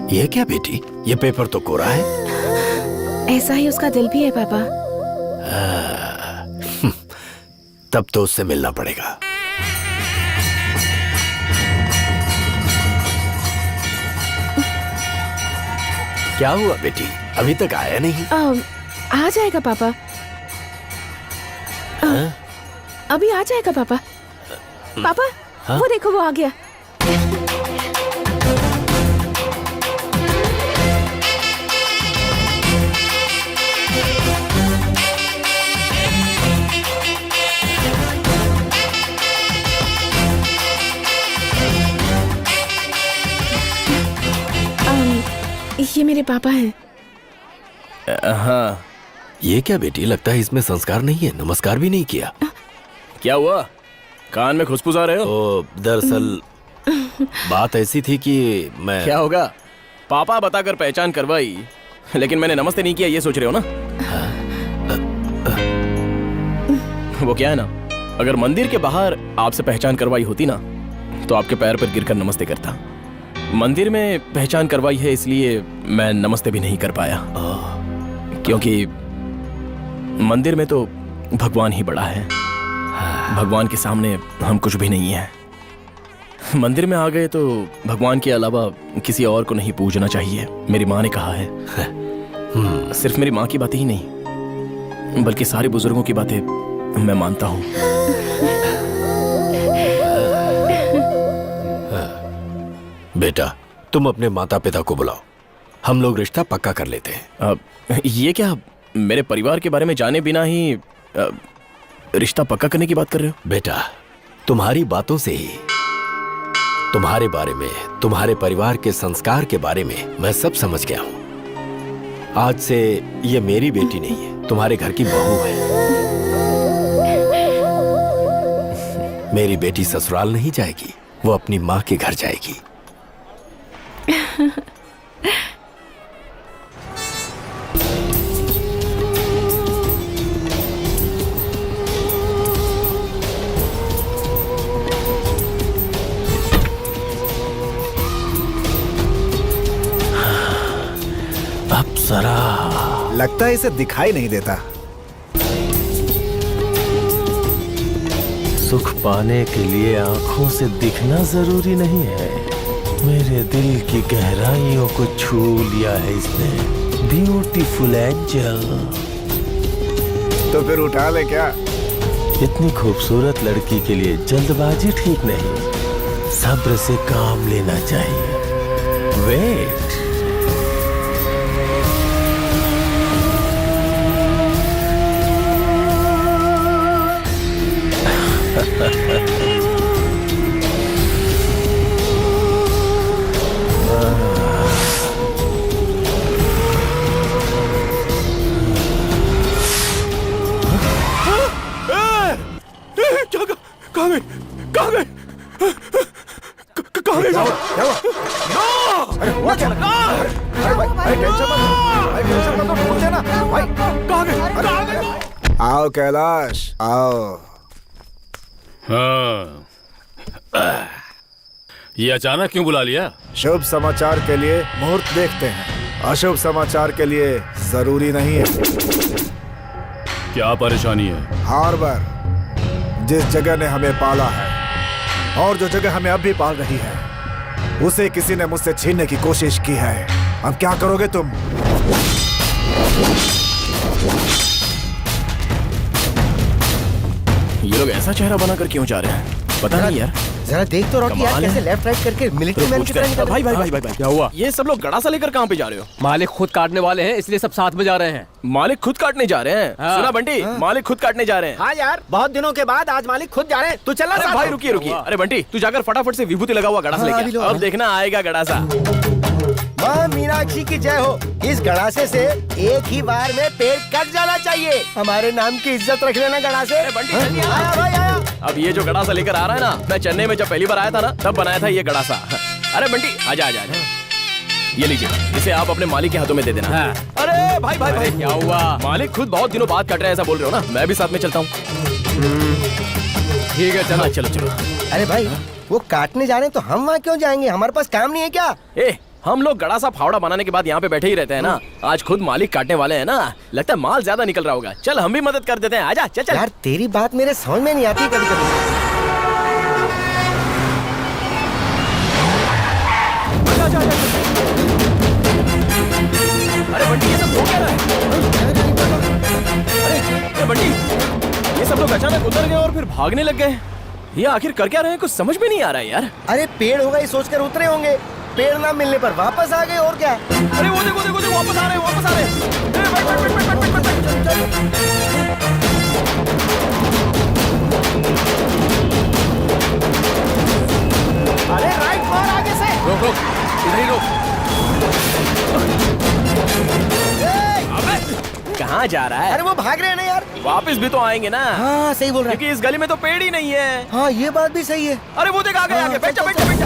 ये क्या बेटी, ये पेपर तो कोरा है। ऐसा ही उसका दिल भी है पापा। तब तो उससे मिलना पड़ेगा। क्या हुआ बेटी, अभी तक आया नहीं? आ जाएगा पापा। अभी आ जाएगा पापा। पापा हाँ? वो देखो, वो आ गया। ये मेरे पापा हैं। हाँ। ये क्या बेटी, लगता है इसमें संस्कार नहीं है, नमस्कार भी नहीं किया। क्या हुआ, कान में खुशबू आ रहे हो? ओ, दरअसल बात ऐसी थी कि मैं... क्या होगा, पापा बताकर पहचान करवाई, लेकिन मैंने नमस्ते नहीं किया, ये सोच रहे हो ना? वो क्या है ना, अगर मंदिर के बाहर आपसे पहचान करवाई होती ना तो आपके पैर पर गिरकर नमस्ते करता। मंदिर में पहचान करवाई है इसलिए मैं नमस्ते भी नहीं कर पाया, क्योंकि मंदिर में तो भगवान ही बड़ा है। भगवान के सामने हम कुछ भी नहीं है। मंदिर में आ गए तो भगवान के अलावा किसी और को नहीं पूजना चाहिए, मेरी माँ ने कहा है। सिर्फ मेरी माँ की बातें ही नहीं बल्कि सारे बुजुर्गों की बातें मैं मानता हूँ। बेटा, तुम अपने माता पिता को बुलाओ, हम लोग रिश्ता पक्का कर लेते हैं। ये क्या, मेरे परिवार के बारे में जाने बिना ही रिश्ता पक्का करने की बात कर रहे हो? बेटा, तुम्हारी बातों से ही तुम्हारे बारे में, तुम्हारे परिवार के संस्कार के बारे में मैं सब समझ गया हूँ। आज से ये मेरी बेटी नहीं है, तुम्हारे घर की बहू है। मेरी बेटी ससुराल नहीं जाएगी, वो अपनी माँ के घर जाएगी। अप्सरा, लगता है इसे दिखाई नहीं देता। सुख पाने के लिए आंखों से दिखना जरूरी नहीं है। मेरे दिल की गहराइयों को छू लिया है इसने। Beautiful angel. तो फिर उठा ले क्या? इतनी खूबसूरत लड़की के लिए जल्दबाजी ठीक नहीं, सब्र से काम लेना चाहिए। वेट। आओ कैलाश, आओ। हाँ, ये अचानक क्यों बुला लिया? शुभ समाचार के लिए मुहूर्त देखते हैं, अशुभ समाचार के लिए जरूरी नहीं है। क्या परेशानी है? हार्बर जिस जगह ने हमें पाला है और जो जगह हमें अब भी पाल रही है, उसे किसी ने मुझसे छीनने की कोशिश की है। अब क्या करोगे तुम? ये लोग ऐसा चेहरा बनाकर क्यों जा रहे हैं पता नहीं यार। जरा देख तो रॉकी यार, कमाल है। कैसे लेफ्ट राइट करके मिलिट्री मैन की तरह निकल भाई भाई भाई भाई क्या हुआ? ये सब लोग गड़ासा लेकर कहाँ पे जा रहे हो? मालिक खुद काटने वाले हैं इसलिए सब साथ में जा रहे हैं। मालिक खुद काटने जा रहे हैं? हाँ। सुना बंटी, मालिक खुद काटने जा रहे हैं। हाँ यार, बहुत दिनों के बाद आज मालिक खुद जा रहे हैं। तू चला अरे भाई रुकिए रुकिए। अरे बंटी तू जाकर फटाफट से विभूति लगा हुआ गड़ासा हाँ, अभी लेके लो, आ। अब हाँ। देखना आएगा गड़ासा। माँ मीनाक्षी की जय हो। इस गड़ासे से एक ही बार में पेड़ कट जाना चाहिए। हमारे नाम की इज्जत रख लेना गड़ासे। अरे बंटी जल्दी आ। आया भाई आया। अब ये जो गड़ासा लेकर आ रहा है ना, मैं चेन्नई में जब पहली बार आया था ना तब बनाया था ये गड़ासा। अरे बंटी आजा आजा आजा। ये लीजिए, इसे आप अपने मालिक के हाथों में दे देना। हाँ। अरे भाई भाई भाई क्या हुआ? मालिक खुद बहुत दिनों बाद काट रहे हैं ऐसा बोल रहे हो ना, मैं भी साथ में चलता हूँ। ठीक है चलो। चलो चलो। अरे भाई वो काटने जा रहे हैं तो हम वहाँ क्यों जाएंगे? हमारे पास काम नहीं है क्या? ए हम लोग गड़ासा फावड़ा बनाने के बाद यहाँ पे बैठे ही रहते हैं ना, आज खुद मालिक काटने वाले हैं ना, लगता है माल ज्यादा निकल रहा होगा। चल हम भी मदद कर देते हैं, आजा चल चल। यार तेरी बात मेरे समझ में नहीं आती कभी कभी। अरे बंटी ये सब हो क्या रहा है? अरे बंटी ये सब लोग अचानक उतर गए और फिर भागने लग गए। ये आखिर कर क्या रहे हैं कुछ समझ में नहीं आ रहा है यार। अरे पेड़ होगा ये सोचकर उतरे होंगे, पेड़ ना मिलने पर वापस आ गए और क्या। अरे वो देखो देखो देखो वापस आ रहे हैं वापस आ रहे हैं। ए, बैठ, बैठ, बैठ, बैठ, बैठ, बैठ, बैठ, अरे राइट मार आगे से। रोक रोक, इधर ही रोक। अबे कहाँ जा रहा है? अरे वो भाग रहे हैं ना यार। वापस भी तो आएंगे ना। हाँ सही बोल रहा है। क्योंकि इस गली में तो पेड़ ही नहीं है। हाँ ये बात भी सही है। अरे वो देख आगे आगे, बैठ जा बैठ जा बैठ जा।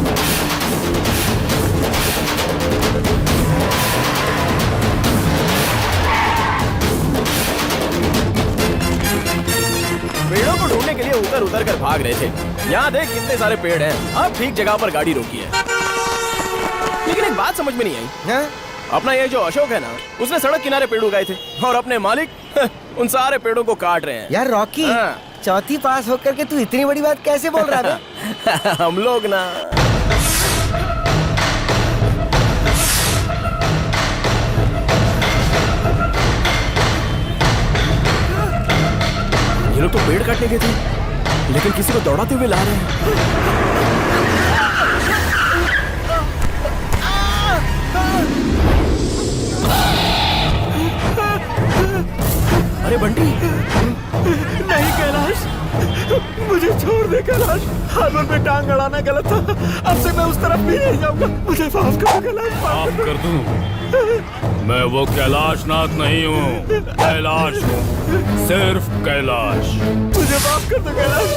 पेड़ों को ढूंढने के लिए उतर उतर कर भाग रहे थे। यहाँ देख कितने सारे पेड़ हैं। अब ठीक जगह पर गाड़ी रोकी है। लेकिन एक बात समझ में नहीं आई। हाँ? अपना ये जो अशोक है ना, उसने सड़क किनारे पेड़ उगाए थे और अपने मालिक उन सारे पेड़ों को काट रहे हैं। यार रॉकी, हाँ। चौथी पास होकर के तू इतनी बड़ी बात कैसे बोल रहा है? हम लोग ना ये लोग तो पेड़ काटने गए थे लेकिन किसी को दौड़ाते हुए ला रहे हैं। अरे बंटी नहीं कैलाश, मुझे छोड़ दे कैलाश। हार्बर में टांग अड़ाना गलत था। अब से मैं उस तरफ भी नहीं जाऊंगा। मुझे माफ करो कैलाश। माफ कर दूं? मैं वो कैलाश नाथ नहीं हूँ, कैलाश हूँ, सिर्फ कैलाश। मुझे माफ कर दो कैलाश।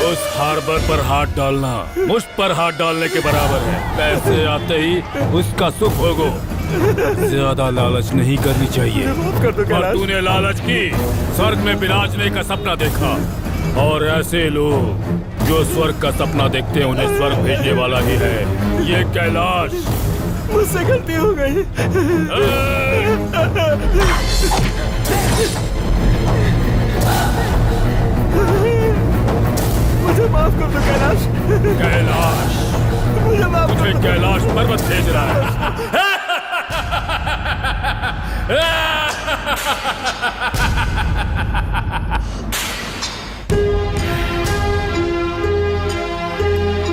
उस हार्बर पर हाथ डालना मुझ पर हाथ डालने के बराबर है। पैसे आते ही उसका सुख भोगो। ज्यादा लालच नहीं करनी चाहिए। और तूने लालच की, स्वर्ग में विराजने का सपना देखा, और ऐसे लोग जो स्वर्ग का सपना देखते हैं उन्हें स्वर्ग भेजने वाला ही है ये कैलाश। मुझसे गलती हो गई। मुझे माफ कर दो कैलाश। कैलाश मुझे माफ कर तुझे दो। कैलाश पर्वत भेज रहा है।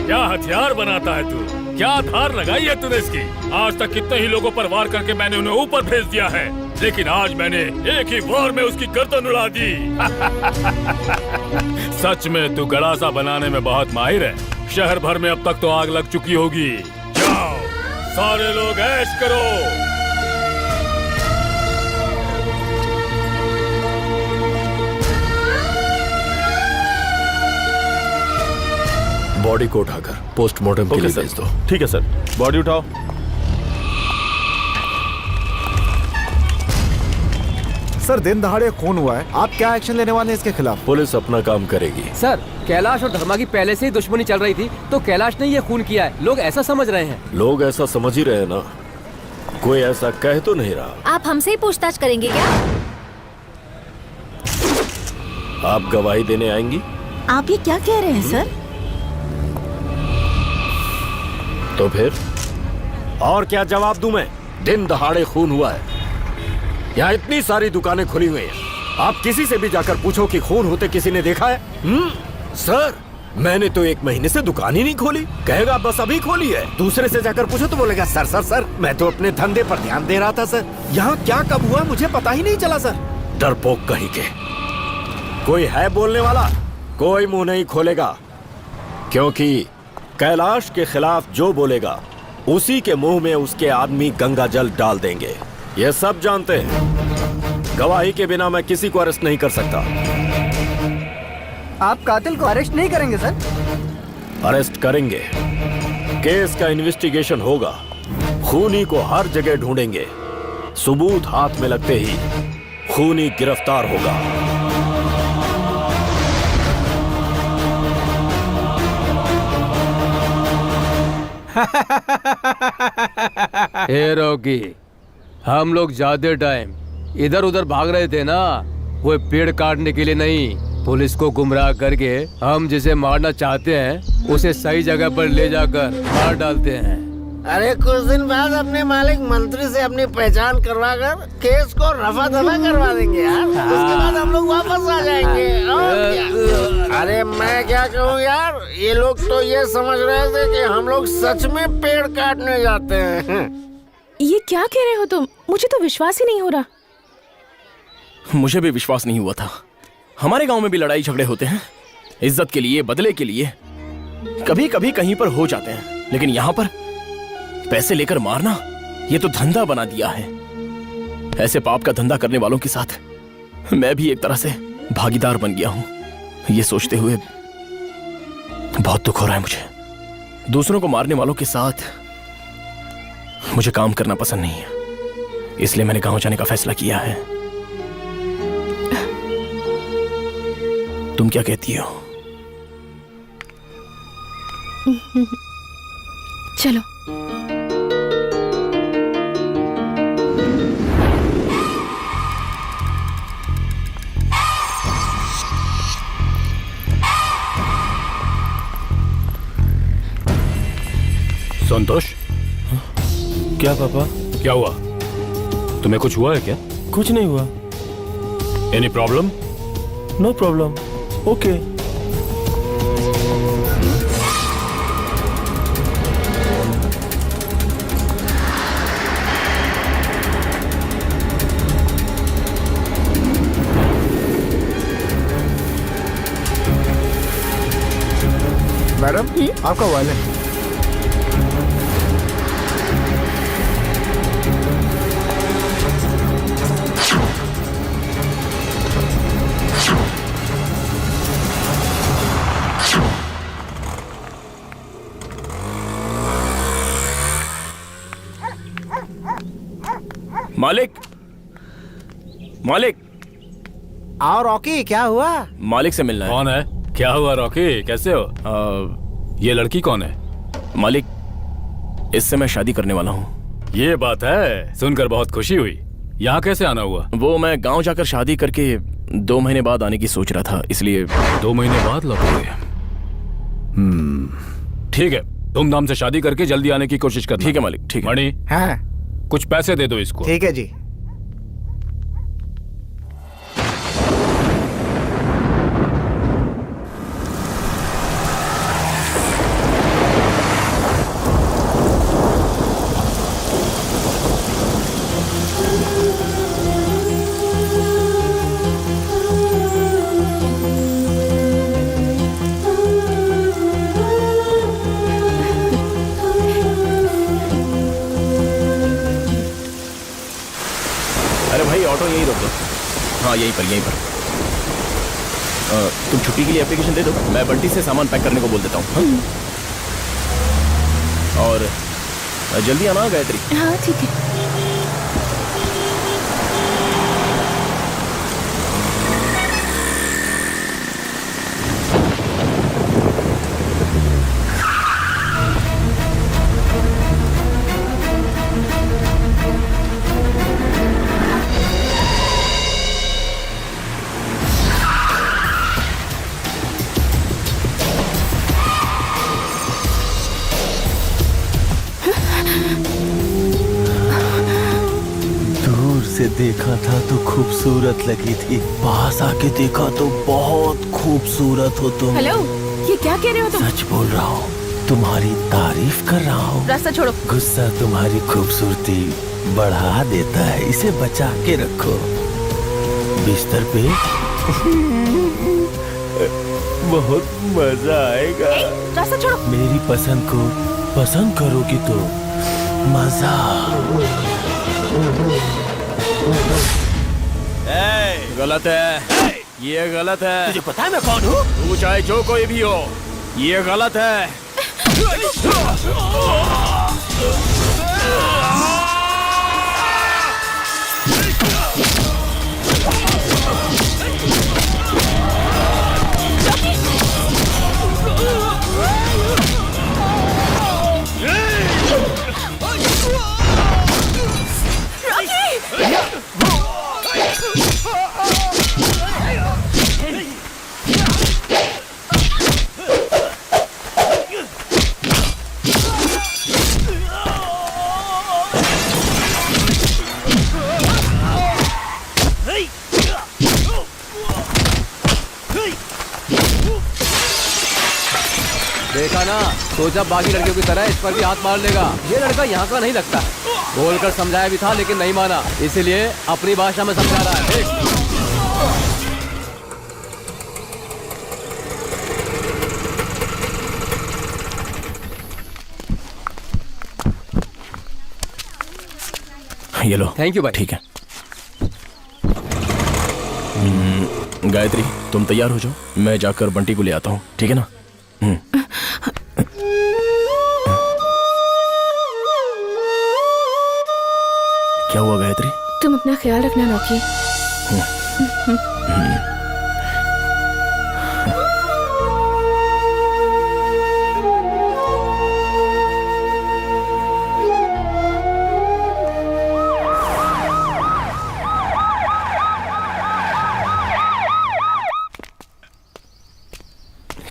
क्या हथियार बनाता है तू? क्या धार लगाई है तूने इसकी? आज तक कितने ही लोगों पर वार करके मैंने उन्हें ऊपर भेज दिया है, लेकिन आज मैंने एक ही वार में उसकी गर्दन उड़ा दी। सच में तू गड़ासा बनाने में बहुत माहिर है। शहर भर में अब तक तो आग लग चुकी होगी। जाओ सारे लोग ऐश करो। बॉडी को उठाकर पोस्टमार्टम के लिए भेज दो। ठीक है सर, बॉडी उठाओ। सर दिन दहाड़े खून हुआ है, आप क्या एक्शन लेने वाले हैं इसके खिलाफ? पुलिस अपना काम करेगी। सर कैलाश और धर्मा की पहले से ही दुश्मनी चल रही थी, तो कैलाश ने ये खून किया है, लोग ऐसा समझ रहे हैं। लोग ऐसा समझ ही रहे ना, कोई ऐसा कह तो नहीं रहा। आप हमसे ही पूछताछ करेंगे क्या? आप गवाही देने आएंगी? आप ये क्या कह रहे हैं सर? तो फिर और क्या जवाब दूं मैं? दिन दहाड़े खून हुआ है। यहाँ इतनी सारी दुकानें खुली हुई हैं। आप किसी से भी जाकर पूछो कि खून होते किसी ने देखा है? सर, मैंने तो 1 महीने से दुकान ही नहीं खोली। कहेगा बस अभी खोली है। दूसरे से जाकर पूछो तो बोलेगा सर सर सर मैं तो अपने धंधे पर ध्यान दे रहा था सर। यहाँ क्या कब हुआ मुझे पता ही नहीं चला सर। डरपोक कहीं के। कोई है बोलने वाला? कोई मुंह नहीं खोलेगा, क्योंकि कैलाश के खिलाफ जो बोलेगा उसी के मुंह में उसके आदमी गंगा जल डाल देंगे। ये सब जानते हैं। गवाही के बिना मैं किसी को अरेस्ट नहीं कर सकता। आप कातिल को अरेस्ट नहीं करेंगे सर? अरेस्ट करेंगे। केस का इन्वेस्टिगेशन होगा। खूनी को हर जगह ढूंढेंगे। सबूत हाथ में लगते ही खूनी गिरफ्तार होगा। ए रॉकी, हम लोग ज्यादा टाइम इधर उधर भाग रहे थे ना, वो पेड़ काटने के लिए नहीं, पुलिस को गुमराह करके हम जिसे मारना चाहते हैं उसे सही जगह पर ले जाकर मार डालते हैं। अरे कुछ दिन बाद अपने मालिक मंत्री से अपनी पहचान करवा कर केस को रफा दफा करवा देंगे यार। उसके बाद हम लोग वापस आ जाएंगे। और क्या? अरे मैं क्या कहूँ यार, ये लोग तो ये समझ रहे थे कि हम लोग सच में पेड़ काटने जाते हैं। ये क्या कह रहे हो तुम? मुझे तो विश्वास ही नहीं हो रहा। मुझे भी विश्वास नहीं हुआ था। हमारे गांव में भी लड़ाई झगड़े होते हैं, इज्जत के लिए, बदले के लिए, कभी कभी कहीं पर हो जाते हैं, लेकिन यहाँ पर पैसे लेकर मारना, ये तो धंधा बना दिया है। ऐसे पाप का धंधा करने वालों के साथ मैं भी एक तरह से भागीदार बन गया हूं। ये सोचते हुए बहुत दुख हो रहा है मुझे। दूसरों को मारने वालों के साथ मुझे काम करना पसंद नहीं है, इसलिए मैंने गांव जाने का फैसला किया है। तुम क्या कहती हो? चलो। संतोष, क्या पापा? क्या हुआ? तुम्हें कुछ हुआ है क्या? कुछ नहीं हुआ। Any problem? No problem. Okay. Madam, आपका वॉलेट। मालिक, मालिक। आओ रॉकी, क्या हुआ? मालिक से मिलना है। कौन है? क्या हुआ रॉकी, कैसे हो? ये लड़की कौन है? मालिक, इससे मैं शादी करने वाला हूँ। ये बात है, सुनकर बहुत खुशी हुई। यहाँ कैसे आना हुआ? वो मैं गांव जाकर शादी करके 2 महीने बाद आने की सोच रहा था, इसलिए। 2 महीने बाद लौटोगे? ठीक है, धूमधाम से शादी करके जल्दी आने की कोशिश करना। ठीक है मालिक, ठीक है। मणि, हाँ कुछ पैसे दे दो इसको। ठीक है जी। अरे भाई, ऑटो यहीं रोक दो। हाँ, यहीं पर, यहीं पर। तुम छुट्टी के लिए एप्लीकेशन दे दो, मैं बंटी से सामान पैक करने को बोल देता हूँ। और जल्दी आना गायत्री। हाँ ठीक है। दूर से देखा था तो खूबसूरत लगी थी, पास आके देखा तो बहुत खूबसूरत हो तुम। हेलो, ये क्या कह रहे हो तुम? सच बोल रहा हूँ, तुम्हारी तारीफ कर रहा हूँ। रास्ता छोड़ो। गुस्सा तुम्हारी खूबसूरती बढ़ा देता है, इसे बचा के रखो। बिस्तर पे बहुत मजा आएगा। रास्ता छोड़ो। मेरी पसंद को पसंद करोगी तो मजा। गलत है, ये गलत है। तुझे पता है मैं कौन हूँ? तू चाहे जो कोई भी हो, ये गलत है। देखा ना, सोचा बाकी लड़कियों की तरह इस पर भी हाथ मार लेगा। ये लड़का यहाँ का नहीं लगता। बोलकर समझाया भी था लेकिन नहीं माना, इसीलिए अपनी भाषा में समझा रहा है। देख। ये लो। थैंक यू भाई। ठीक है। गायत्री, तुम तैयार हो जाओ, मैं जाकर बंटी को ले आता हूँ, ठीक है ना? क्या हुआ गायत्री? तुम अपना ख्याल रखना रॉकी।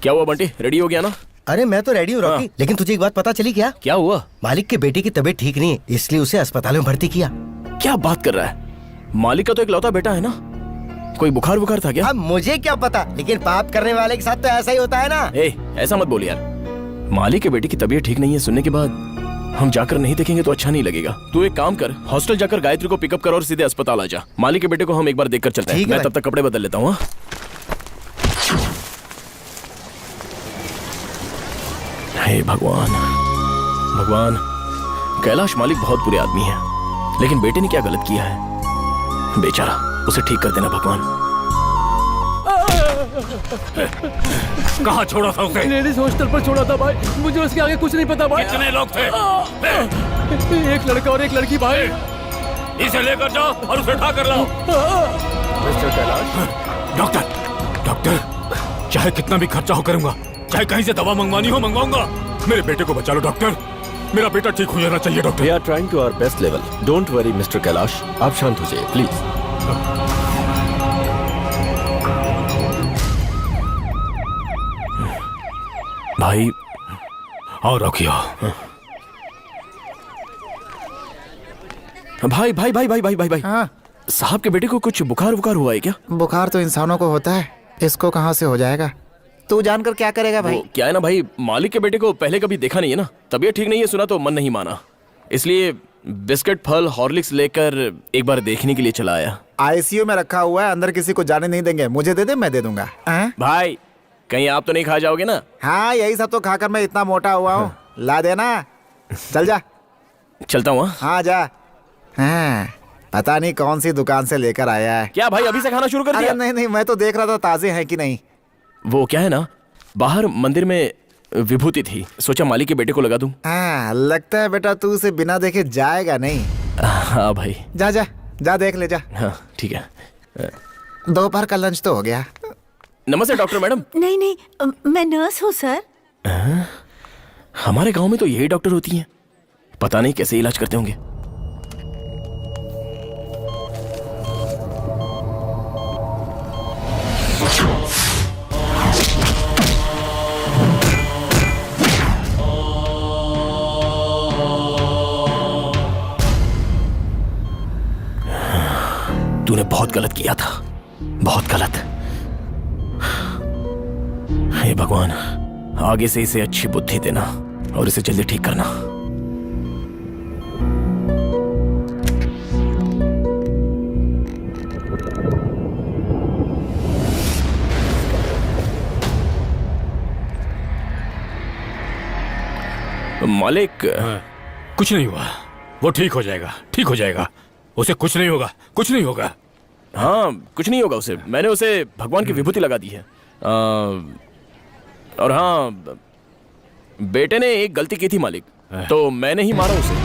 क्या हुआ बंटी, रेडी हो गया ना? अरे मैं तो रेडी हूँ रॉकी, लेकिन तुझे एक बात पता चली क्या? क्या हुआ? मालिक के बेटे की तबीयत ठीक नहीं है, इसलिए उसे अस्पताल में भर्ती किया। क्या बात कर रहा है? मालिक का तो एक लौता बेटा है ना, कोई बुखार बुखार था क्या? अब मुझे क्या पता, लेकिन पाप करने वाले के साथ तो ऐसा ही होता है ना। ऐसा मत बोल यार। मालिक के बेटे की तबीयत ठीक नहीं है सुनने के बाद हम जाकर नहीं देखेंगे तो अच्छा नहीं लगेगा। तू एक काम कर, हॉस्टल जाकर गायत्री को पिकअप कर और सीधे अस्पताल आ जा। मालिक के बेटे को हम एक बार देखकर चलते हैं। मैं तब तक कपड़े बदल लेता हूँ। हे भगवान, भगवान, कैलाश मालिक बहुत बुरे आदमी है, लेकिन बेटे ने क्या गलत किया है? बेचारा, उसे ठीक कर देना भगवान। कहाँ छोड़ा था उसे? लेडीज हॉस्टल पर छोड़ा था भाई, मुझे उसके आगे कुछ नहीं पता भाई। कितने लोग थे? एक लड़का और एक लड़की भाई। इसे लेकर जाओ और उसे उठा कर लाओ। मिस्टर कैलाश। डॉक्टर, चाहे कितना भी खर्चा हो करूंगा, चाहे कहीं से दवा मंगवानी हो मंगवाऊंगा। मेरे बेटे को बचा लो डॉक्टर, मेरा बेटा ठीक हो जाना चाहिए doctor. We are trying to our best level. Don't worry, Mr. Kailash, आप शांत हो जाइए प्लीज। भाई आओ रखियो। भाई भाई भाई भाई भाई भाई भाई हाँ। साहब के बेटे को कुछ बुखार बुखार हुआ है क्या? बुखार तो इंसानों को होता है, इसको कहाँ से हो जाएगा? तू जानकर क्या करेगा भाई? क्या है ना भाई, मालिक के बेटे को पहले कभी देखा नहीं है ना, तबीयत ठीक नहीं है सुना तो मन नहीं माना, इसलिए बिस्किट फल हॉर्लिक्स लेकर एक बार देखने के लिए चला आया। आईसीयू में रखा हुआ है, अंदर किसी को जाने नहीं देंगे। मुझे दे दे, मैं दे दूंगा। भाई कहीं आप तो नहीं खा जाओगे ना? हाँ, यही सब तो खाकर मैं इतना मोटा हुआ हूँ। ला देना, चल जा। चलता हूँ। हाँ जा। हाँ, पता नहीं कौन सी दुकान से लेकर आया है। क्या भाई अभी से खाना शुरू कर दिया? नहीं नहीं, मैं तो देख रहा था ताजे हैं कि नहीं। वो क्या है ना, बाहर मंदिर में विभूति थी, सोचा मालिक के बेटे को लगा दूं। हाँ, लगता है बेटा तू उसे बिना देखे जाएगा नहीं। हाँ भाई। जा जा जा, देख ले जा। हाँ ठीक है। दोपहर का लंच तो हो गया। नमस्ते डॉक्टर मैडम। नहीं नहीं, मैं नर्स हूँ सर। हमारे गांव में तो यही डॉक्टर होती हैं, पता नहीं कैसे इलाज करते होंगे। गलत किया था, बहुत गलत। हे भगवान, आगे से इसे अच्छी बुद्धि देना और इसे जल्दी ठीक करना। मालिक, कुछ नहीं हुआ, वो ठीक हो जाएगा, ठीक हो जाएगा। उसे कुछ नहीं होगा, कुछ नहीं होगा। हाँ, कुछ नहीं होगा उसे। मैंने उसे भगवान की विभूति लगा दी है। और हाँ, बेटे ने एक गलती की थी मालिक, तो मैंने ही मारा उसे।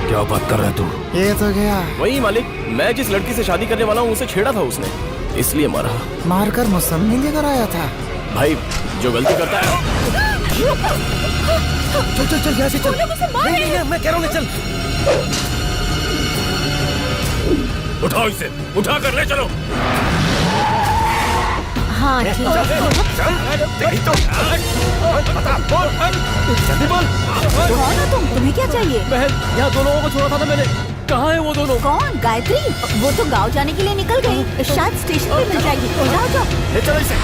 क्या बात कर रहा है तू? ये तो गया। वही मालिक, मैं जिस लड़की से शादी करने वाला हूँ उसे छेड़ा था उसने, इसलिए मारा। मारकर मौसमी लेकर आया था। भाई, जो गलती करता है। चल चल चल यहाँ से चल। नहीं, मैं कह रहा हूँ चल। उठाओ इसे, उठा कर ले चलो। हाँ ठीक है। जल्दी बोल। कौन हो तुम? तुम्हें क्या चाहिए? बहन, यहाँ दो लोगों को छोड़ा था ना मैंने। कहाँ है वो दोनों? कौन? गायत्री? वो तो गांव जाने के लिए निकल गई, शायद स्टेशन पे मिल जाएगी। जाओ जाओ। ले चलो इसे।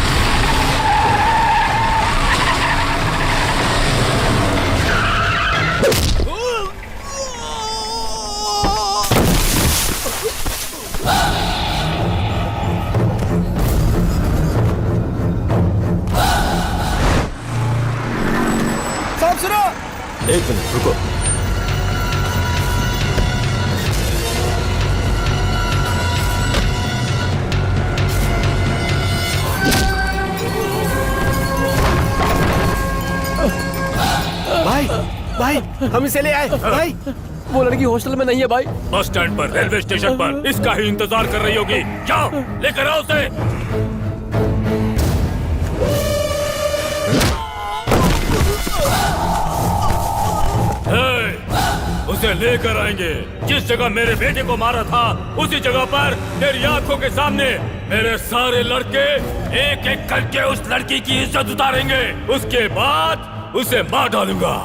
साहब सुनो। एक मिनट रुको। भाई भाई, हम इसे ले आए भाई। वो लड़की हॉस्टल में नहीं है भाई। बस स्टैंड पर, रेलवे स्टेशन पर इसका ही इंतजार कर रही होगी। जाओ, लेकर आओ उसे। उसे लेकर आएंगे। जिस जगह मेरे बेटे को मारा था, उसी जगह पर तेरी आंखों के सामने मेरे सारे लड़के एक एक करके उस लड़की की इज्जत उतारेंगे। उसके बाद उसे मार डालूंगा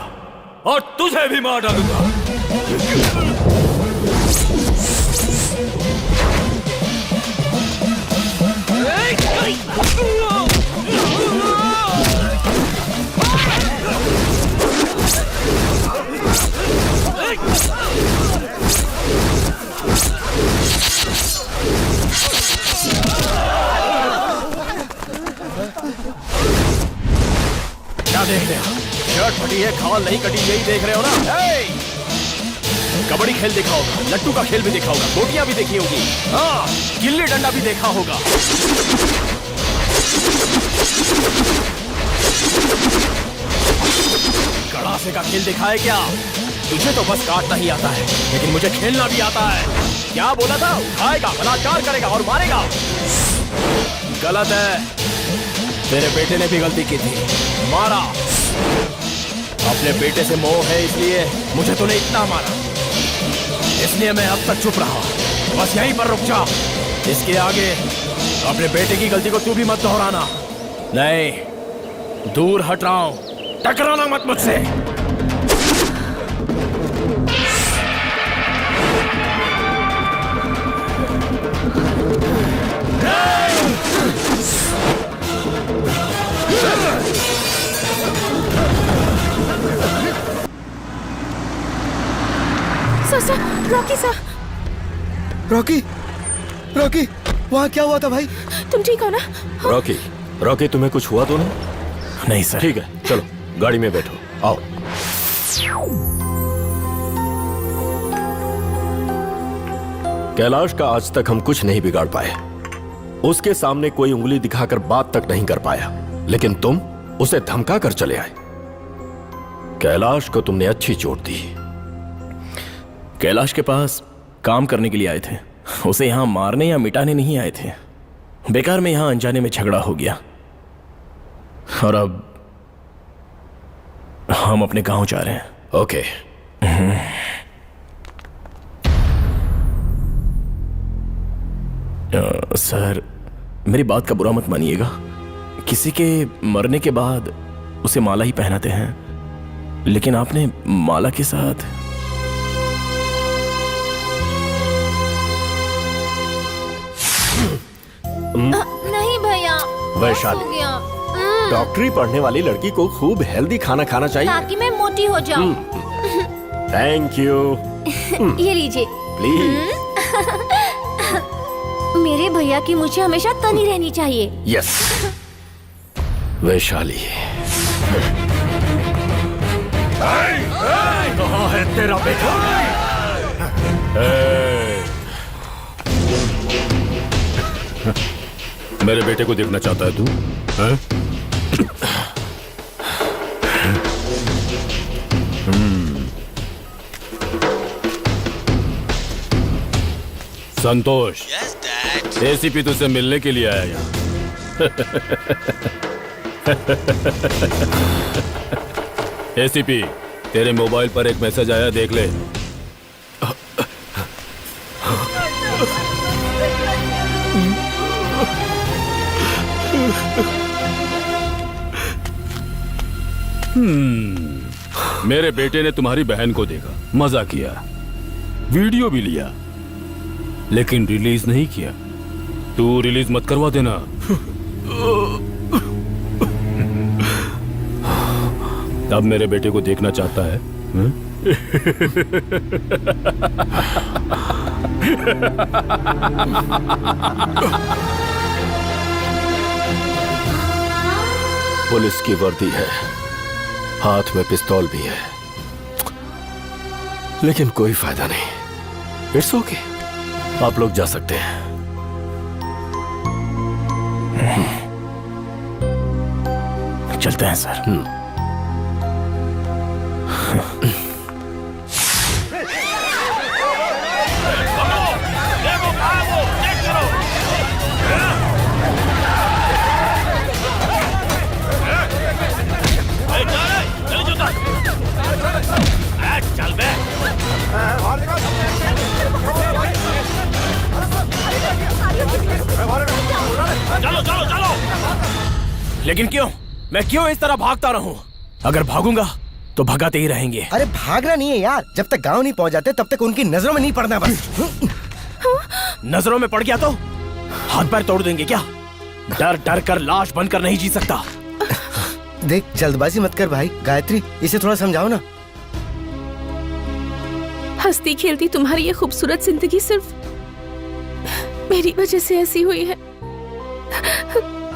और तुझे भी मार डालूंगा। क्या देख रहे हो? शर्ट फटी है, खाल नहीं कटी, यही देख रहे हो ना? कबड्डी खेल देखा होगा, लट्टू का खेल भी देखा होगा, गोटियां भी देखी होगी, हाँ, गिल्ली डंडा भी देखा होगा। गड़ासे का खेल देखा है क्या? तुझे तो बस काटना ही आता है, लेकिन मुझे खेलना भी आता है। क्या बोला था? उठाएगा, बलात्कार करेगा और मारेगा। गलत है। तेरे बेटे ने भी गलती की थी, मारा। अपने बेटे से मोह है इसलिए मुझे तूने इतना मारा, इसलिए मैं अब तक चुप रहा। बस यहीं पर रुक जा। इसके आगे अपने बेटे की गलती को तू भी मत दोहराना। नहीं, दूर हट रहा हूं, टकराना मत मुझसे। Sir, Rocky sir. Rocky, Rocky, वहाँ क्या हुआ था भाई? तुम ठीक हो ना? रॉकी, रॉकी तुम्हें कुछ हुआ तो नहीं? नहीं सर। ठीक है, चलो गाड़ी में बैठो, आओ। कैलाश का आज तक हम कुछ नहीं बिगाड़ पाए। उसके सामने कोई उंगली दिखाकर बात तक नहीं कर पाया, लेकिन तुम उसे धमका कर चले आए। कैलाश को तुमने अच्छी चोट दी। कैलाश के पास काम करने के लिए आए थे, उसे यहां मारने या मिटाने नहीं आए थे। बेकार में यहां अनजाने में झगड़ा हो गया और अब हम अपने गांव जा रहे हैं। ओके। सर, मेरी बात का बुरा मत मानिएगा। किसी के मरने के बाद उसे माला ही पहनाते हैं, लेकिन आपने माला के साथ नहीं भैया, वैशाली। हो गया। डॉक्टरी पढ़ने वाली लड़की को खूब हेल्दी खाना खाना चाहिए। ताकि मैं मोटी हो जाऊं। Thank you. ये लीजिए। प्लीज। मेरे भैया की मुझे हमेशा तनी रहनी चाहिए। यस। वैशाली, कहाँ है तेरा बेटा? मेरे बेटे को देखना चाहता है तू? हैं? संतोष, एसीपी तुझसे मिलने के लिए आया यहाँ। एसीपी, तेरे मोबाइल पर एक मैसेज आया, देख ले। मेरे बेटे ने तुम्हारी बहन को देखा, मजा किया, वीडियो भी लिया, लेकिन रिलीज नहीं किया। तू रिलीज मत करवा देना। अब मेरे बेटे को देखना चाहता है? पुलिस की वर्दी है, हाथ में पिस्तौल भी है, लेकिन कोई फायदा नहीं। इट्स ओके, आप लोग जा सकते हैं। चलते हैं सर। चलो चलो चलो। लेकिन क्यों? मैं क्यों इस तरह भागता रहूं? अगर भागूंगा तो भगाते ही रहेंगे। अरे भागना नहीं है यार, जब तक गांव नहीं पहुंच जाते तब तक उनकी नजरों में नहीं पड़ना बस। नजरों में पड़ गया तो हाथ पैर तोड़ देंगे क्या? डर डर कर लाश बनकर नहीं जी सकता। देख, जल्दबाजी मत कर भाई। गायत्री, इसे थोड़ा समझाओ ना। हंसती खेलती तुम्हारी ये खूबसूरत जिंदगी सिर्फ मेरी वजह से ऐसी हुई है।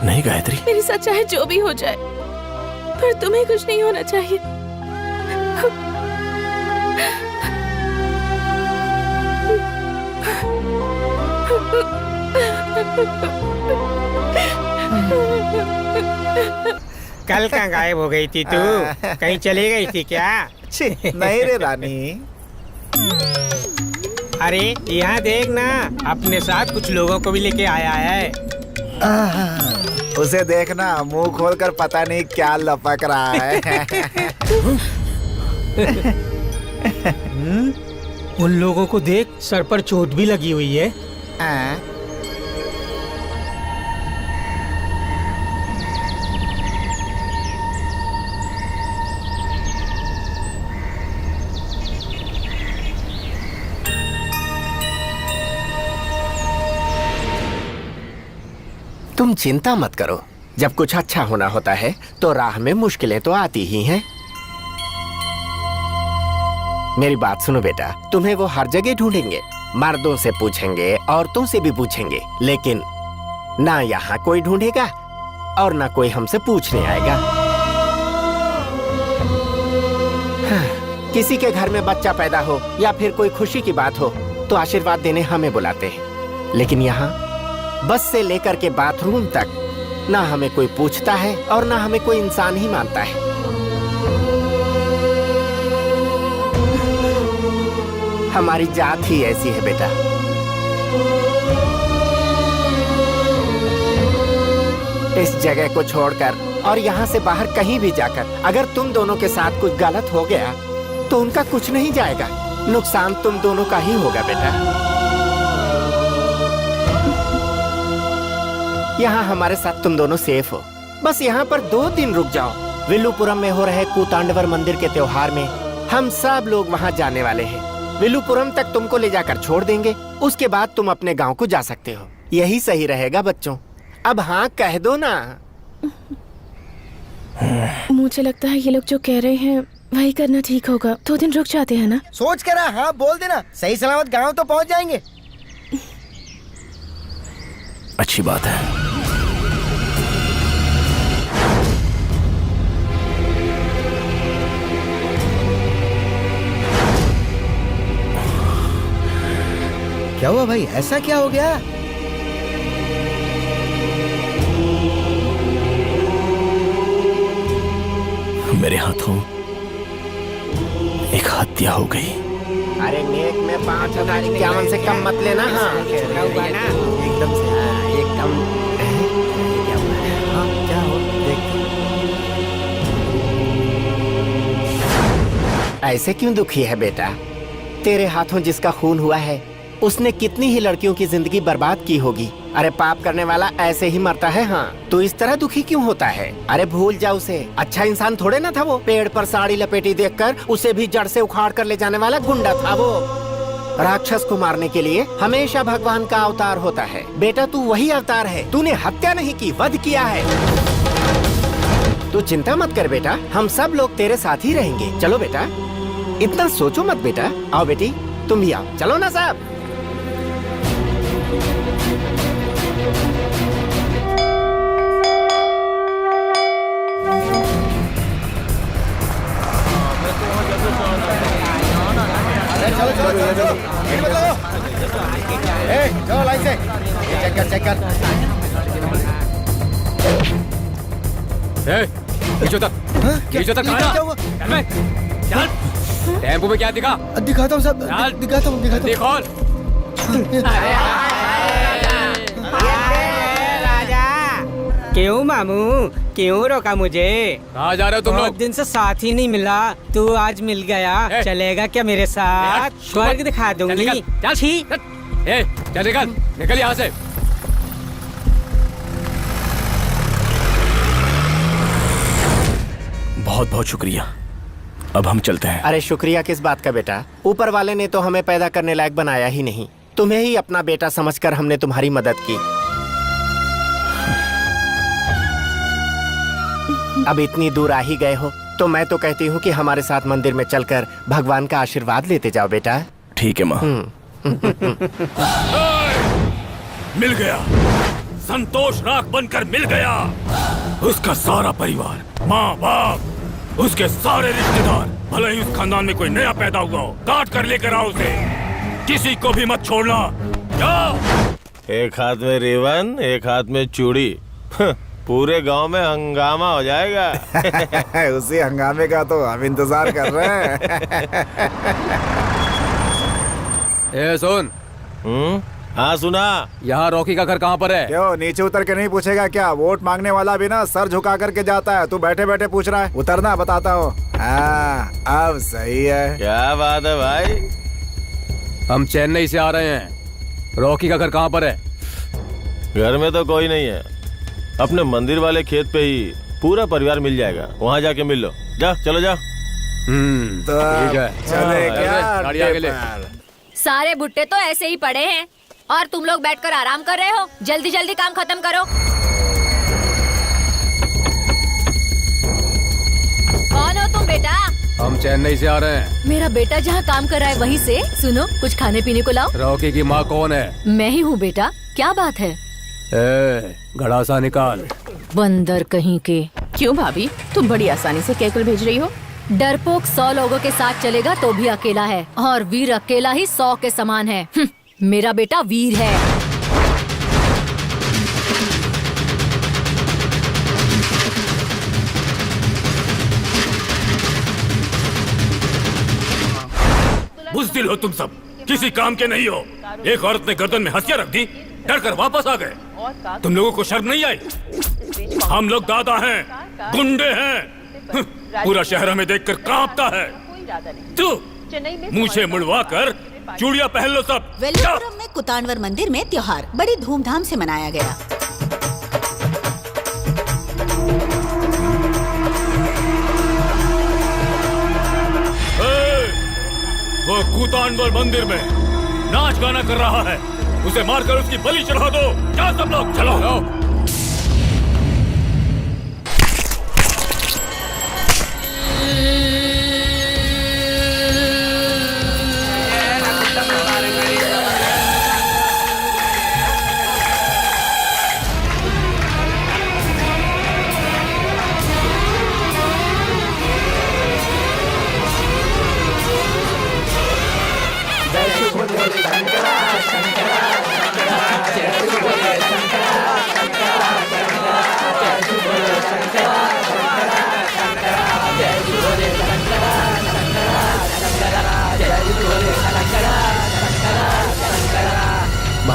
नहीं गायत्री, मेरे साथ चाहे जो भी हो जाए, पर तुम्हें कुछ नहीं होना चाहिए। कल कहाँ गायब हो गई थी तू? कहीं चली गई थी क्या? नहीं रे रानी। अरे यहाँ देख ना, अपने साथ कुछ लोगों को भी लेके आया है। उसे देखना, मुंह खोलकर पता नहीं क्या लपक रहा है। उन लोगों को देख, सर पर चोट भी लगी हुई है। तुम चिंता मत करो, जब कुछ अच्छा होना होता है तो राह में मुश्किलें तो आती ही हैं। मेरी बात सुनो बेटा, तुम्हें वो हर जगह ढूंढेंगे, मर्दों से पूछेंगे, औरतों से भी पूछेंगे, लेकिन ना यहाँ कोई ढूंढेगा और ना कोई हमसे पूछने आएगा। हाँ, किसी के घर में बच्चा पैदा हो या फिर कोई खुशी की बात हो तो आशीर्वाद देने हमें बुलाते हैं, लेकिन यहाँ बस से लेकर के बाथरूम तक ना हमें कोई पूछता है और ना हमें कोई इंसान ही मानता है। हमारी जात ही ऐसी है बेटा। इस जगह को छोड़कर और यहाँ से बाहर कहीं भी जाकर अगर तुम दोनों के साथ कुछ गलत हो गया तो उनका कुछ नहीं जाएगा, नुकसान तुम दोनों का ही होगा बेटा। यहाँ हमारे साथ तुम दोनों सेफ हो, बस यहाँ पर 2 दिन रुक जाओ। विल्लुपुरम में हो रहे कूतांडवर मंदिर के त्योहार में हम सब लोग वहाँ जाने वाले हैं। विल्लुपुरम तक तुमको ले जाकर छोड़ देंगे, उसके बाद तुम अपने गांव को जा सकते हो। यही सही रहेगा बच्चों, अब हाँ कह दो ना। मुझे लगता है ये लोग जो कह रहे हैं वही करना ठीक होगा। 2 दिन रुक जाते हैं ना। सोच कर हाँ बोल देना, सही सलामत गांव तो पहुंच जाएंगे। अच्छी बात है। क्या हुआ भाई, ऐसा क्या हो गया? मेरे हाथों एक हत्या हो गई। अरे नेक में 5,051 से कम मत लेना। हाँ एकदम से, एकदम। क्या हुआ? हाँ क्या हो, देख। ऐसे क्यों दुखी है बेटा? तेरे हाथों जिसका खून हुआ है उसने कितनी ही लड़कियों की जिंदगी बर्बाद की होगी। अरे पाप करने वाला ऐसे ही मरता है। हाँ तो इस तरह दुखी क्यों होता है? अरे भूल जा उसे, अच्छा इंसान थोड़े ना था वो। पेड़ पर साड़ी लपेटी देखकर उसे भी जड़ से उखाड़ कर ले जाने वाला गुंडा था वो। राक्षस को मारने के लिए हमेशा भगवान का अवतार होता है। बेटा तू वही अवतार है। तूने हत्या नहीं की, वध किया है। तू चिंता मत कर बेटा, हम सब लोग तेरे साथ ही रहेंगे। चलो बेटा, इतना सोचो मत बेटा। आओ बेटी तुम भी आओ। चलो ना साहब। चलो चलो चलो चलो, चलो लाइन से। चेक कर चेक कर। नीचे उतर, नीचे उतर। क्या हुआ? चल, टेम्पो में क्या दिखा? दिखाता हूँ सब, दिखाता हूँ। देखो। क्यों मामू, क्यों रोका मुझे? कहाँ जा रहे हो तुम बहुत लोग? दिन से साथ ही नहीं मिला, तू आज मिल गया। चलेगा क्या मेरे साथ? स्वर्ग दिखा दूंगी। चल चल निकल, निकल यहाँ से। बहुत बहुत शुक्रिया, अब हम चलते हैं। अरे शुक्रिया किस बात का बेटा? ऊपर वाले ने तो हमें पैदा करने लायक बनाया ही नहीं, तुम्हें ही अपना बेटा समझकर हमने तुम्हारी मदद की। अब इतनी दूर आ ही गए हो तो मैं तो कहती हूँ कि हमारे साथ मंदिर में चलकर भगवान का आशीर्वाद लेते जाओ बेटा। ठीक है माँ। मिल गया, संतोष राख बनकर मिल गया। उसका सारा परिवार, माँ बाप, उसके सारे रिश्तेदार, भले ही उस खानदान में कोई नया पैदा हुआ हो, काट कर लेकर आओ उसे। किसी को भी मत छोड़ना। जाओ। एक हाथ में रिबन, एक हाथ में चूड़ी। पूरे गांव में हंगामा हो जाएगा। उसी हंगामे का तो हम इंतजार कर रहे हैं। ए सुन। हाँ सुना। यहाँ रॉकी का घर कहाँ पर है? क्यों नीचे उतर के नहीं पूछेगा क्या? वोट मांगने वाला भी ना सर झुका करके जाता है, तू बैठे बैठे पूछ रहा है। उतरना, बताता हूँ। हाँ अब सही है। क्या बात है भाई? हम चेन्नई से आ रहे हैं। रॉकी का घर कहाँ पर है? घर में तो कोई नहीं है, अपने मंदिर वाले खेत पे ही पूरा परिवार मिल जाएगा, वहाँ जाके मिल लो। जा चलो जा। तो ठीक है, चले क्या? गाड़ी आगे ले। सारे भुट्टे तो ऐसे ही पड़े हैं और तुम लोग बैठकर आराम कर रहे हो। जल्दी जल्दी काम खत्म करो। कौन हो तुम बेटा? हम चेन्नई से आ रहे हैं। मेरा बेटा जहाँ काम कर रहा है वहीं से। सुनो, कुछ खाने पीने को लाओ। रॉकी की माँ कौन है? मैं ही हूँ बेटा, क्या बात है? घड़ा सा निकाल। बंदर कहीं के। क्यों भाभी, तुम बड़ी आसानी से केकल भेज रही हो? डरपोक 100 लोगों के साथ चलेगा तो भी अकेला है, और वीर अकेला ही 100 के समान है। मेरा बेटा वीर है। बुज़दिल हो तुम सब, किसी काम के नहीं हो। एक औरत ने गर्दन में हंसिया रख दी, डर कर वापस आ गए। तुम लोगों को शर्म नहीं आई? हम लोग दादा हैं, गुंडे हैं। पूरा शहर हमें देखकर कांपता है। तू मुझे मुड़वा कर चूड़ियां पहन लो सब। वेल्लुपुरम में कुतानवर मंदिर में त्योहार बड़ी धूमधाम से मनाया गया। वो कुतानवर मंदिर में नाच गाना कर रहा है, उसे मारकर उसकी बलि चढ़ा दो। क्या सब लोग चलो।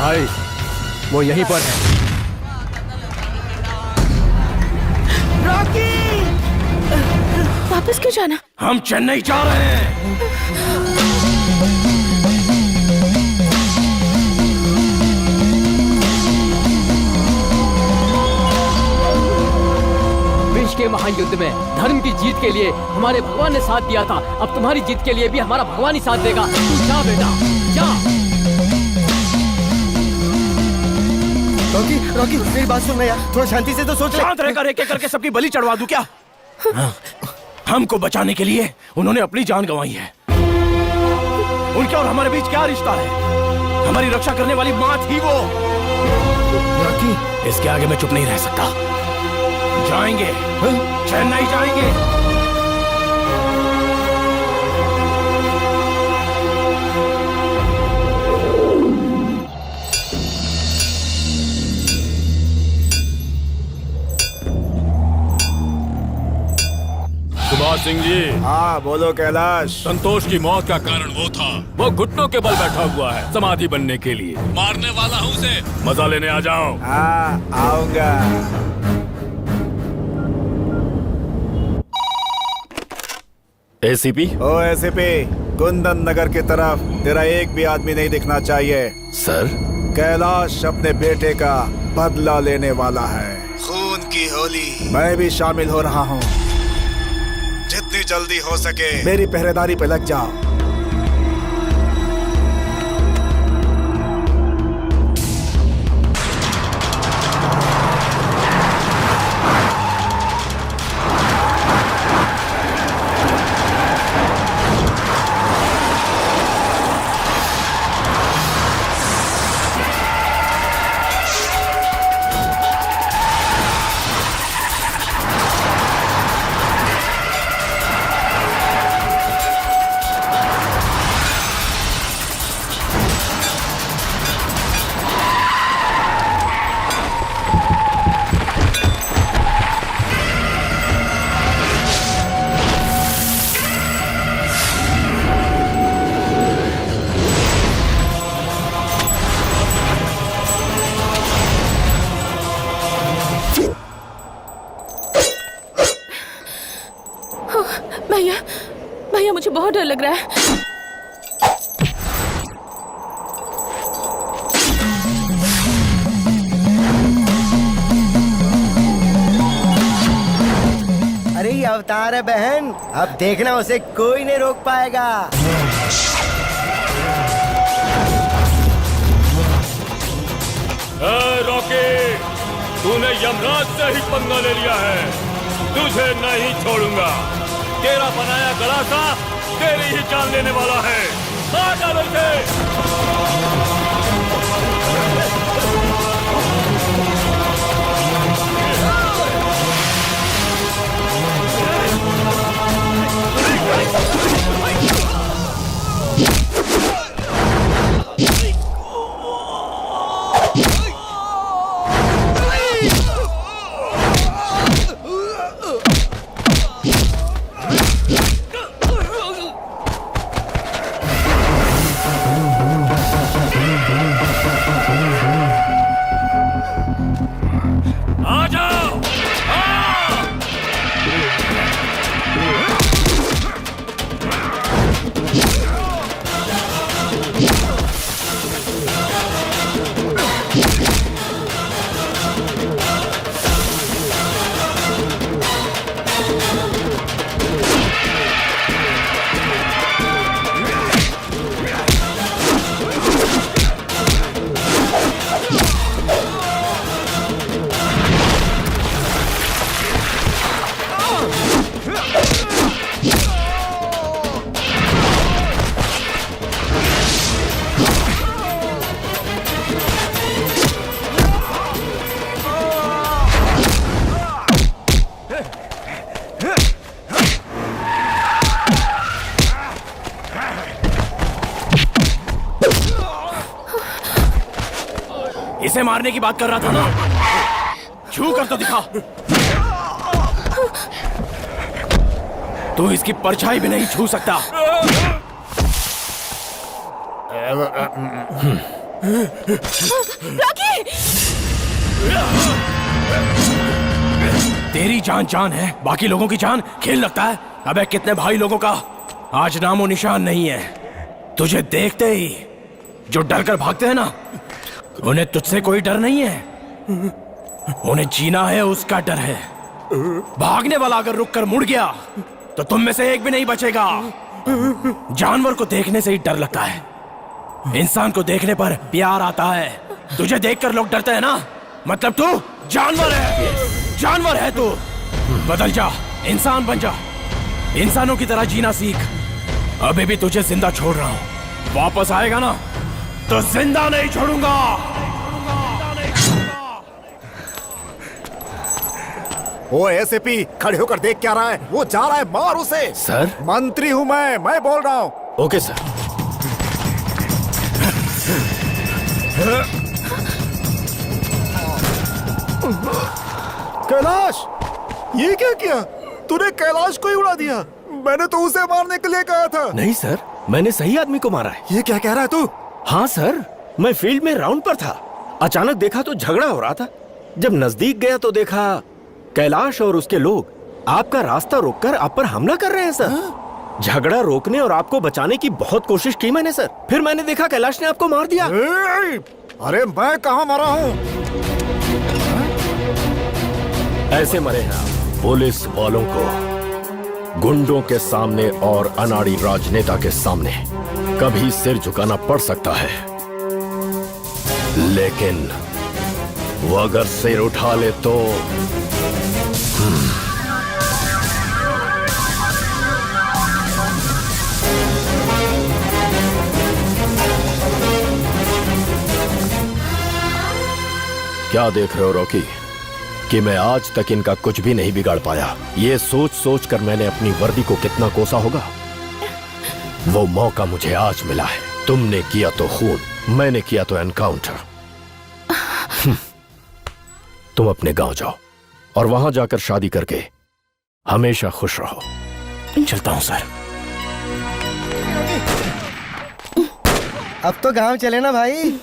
भाई वो यहीं पर है। वापस क्यों जाना? हम चेन्नई जा रहे हैं। विश्व के महायुद्ध में धर्म की जीत के लिए हमारे भगवान ने साथ दिया था, अब तुम्हारी जीत के लिए भी हमारा भगवान ही साथ देगा। तू जा बेटा जा। रॉकी, रॉकी मेरी बात सुन यार, थोड़ा शांति से तो सोच ले। शांत रहकर एक एक करके सबकी बलि चढ़वा दूं क्या? हमको बचाने के लिए उन्होंने अपनी जान गंवाई है। उनके और हमारे बीच क्या रिश्ता है? हमारी रक्षा करने वाली माँ थी वो। रॉकी, इसके आगे मैं चुप नहीं रह सकता। जाएंगे, चेन्नई जाएंगे। सुभाष सिंह जी। हाँ बोलो कैलाश। संतोष की मौत का कारण वो था। वो घुटनों के बल बैठा हुआ है समाधि बनने के लिए। मारने वाला हूँ उसे। मजा लेने आ जाओ। हाँ आऊंगा। एसीपी। ओ एसीपी, कुंदन नगर की तरफ तेरा एक भी आदमी नहीं दिखना चाहिए। सर, कैलाश अपने बेटे का बदला लेने वाला है। खून की होली। मैं भी शामिल हो रहा हूँ। जितनी जल्दी हो सके मेरी पहरेदारी पे लग जाओ। भैया मुझे बहुत डर लग रहा है। अरे ये अवतार है बहन, अब देखना उसे कोई नहीं रोक पाएगा। रॉकी, तूने यमराज से ही पंगा ले लिया है। तुझे नहीं छोड़ूंगा। तेरा बनाया गलासा तेरी ही जान लेने वाला है। आ जा इसे मारने की बात कर रहा था ना, छू कर तो दिखा। तू इसकी परछाई भी नहीं छू सकता। रॉकी! तेरी जान जान है, बाकी लोगों की जान खेल लगता है। अबे कितने भाई लोगों का आज नामो निशान नहीं है। तुझे देखते ही जो डर कर भागते हैं ना, उन्हें तुझसे कोई डर नहीं है। उन्हें जीना है, उसका डर है। भागने वाला अगर रुक कर मुड़ गया तो तुम में से एक भी नहीं बचेगा। जानवर को देखने से ही डर लगता है, इंसान को देखने पर प्यार आता है। तुझे देखकर लोग डरते हैं ना, मतलब तू जानवर है। जानवर है तू। बदल जा, इंसान बन जा, इंसानों की तरह जीना सीख। अभी भी तुझे जिंदा छोड़ रहा हूं, वापस आएगा ना तो जिंदा नहीं छोड़ूंगा। ओ एसएपी, खड़े होकर देख क्या रहा है? वो जा रहा है, मार उसे। सर? मंत्री हूँ मैं बोल रहा हूँ। Okay sir. कैलाश, ये क्या किया तूने? कैलाश को ही उड़ा दिया। मैंने तो उसे मारने के लिए कहा था। नहीं सर, मैंने सही आदमी को मारा है। ये क्या कह रहा है तू? हाँ सर, मैं फील्ड में राउंड पर था। अचानक देखा तो झगड़ा हो रहा था। जब नजदीक गया तो देखा कैलाश और उसके लोग आपका रास्ता रोककर आप पर हमला कर रहे हैं सर। झगड़ा रोकने और आपको बचाने की बहुत कोशिश की मैंने सर। फिर मैंने देखा कैलाश ने आपको मार दिया। अरे मैं कहाँ मरा हूँ? ऐसे मरे हैं आप, पुलिस वालों को गुंडों के सामने और अनाड़ी राजनेता के सामने कभी सिर झुकाना पड़ सकता है, लेकिन वो अगर सिर उठा ले तो क्या देख रहे हो रॉकी कि मैं आज तक इनका कुछ भी नहीं बिगाड़ पाया। ये सोच सोच कर मैंने अपनी वर्दी को कितना कोसा होगा। वो मौका मुझे आज मिला है। तुमने किया तो खून, मैंने किया तो एनकाउंटर। तुम अपने गांव जाओ और वहां जाकर शादी करके हमेशा खुश रहो। चलता हूं सर। अब तो गांव चले ना भाई।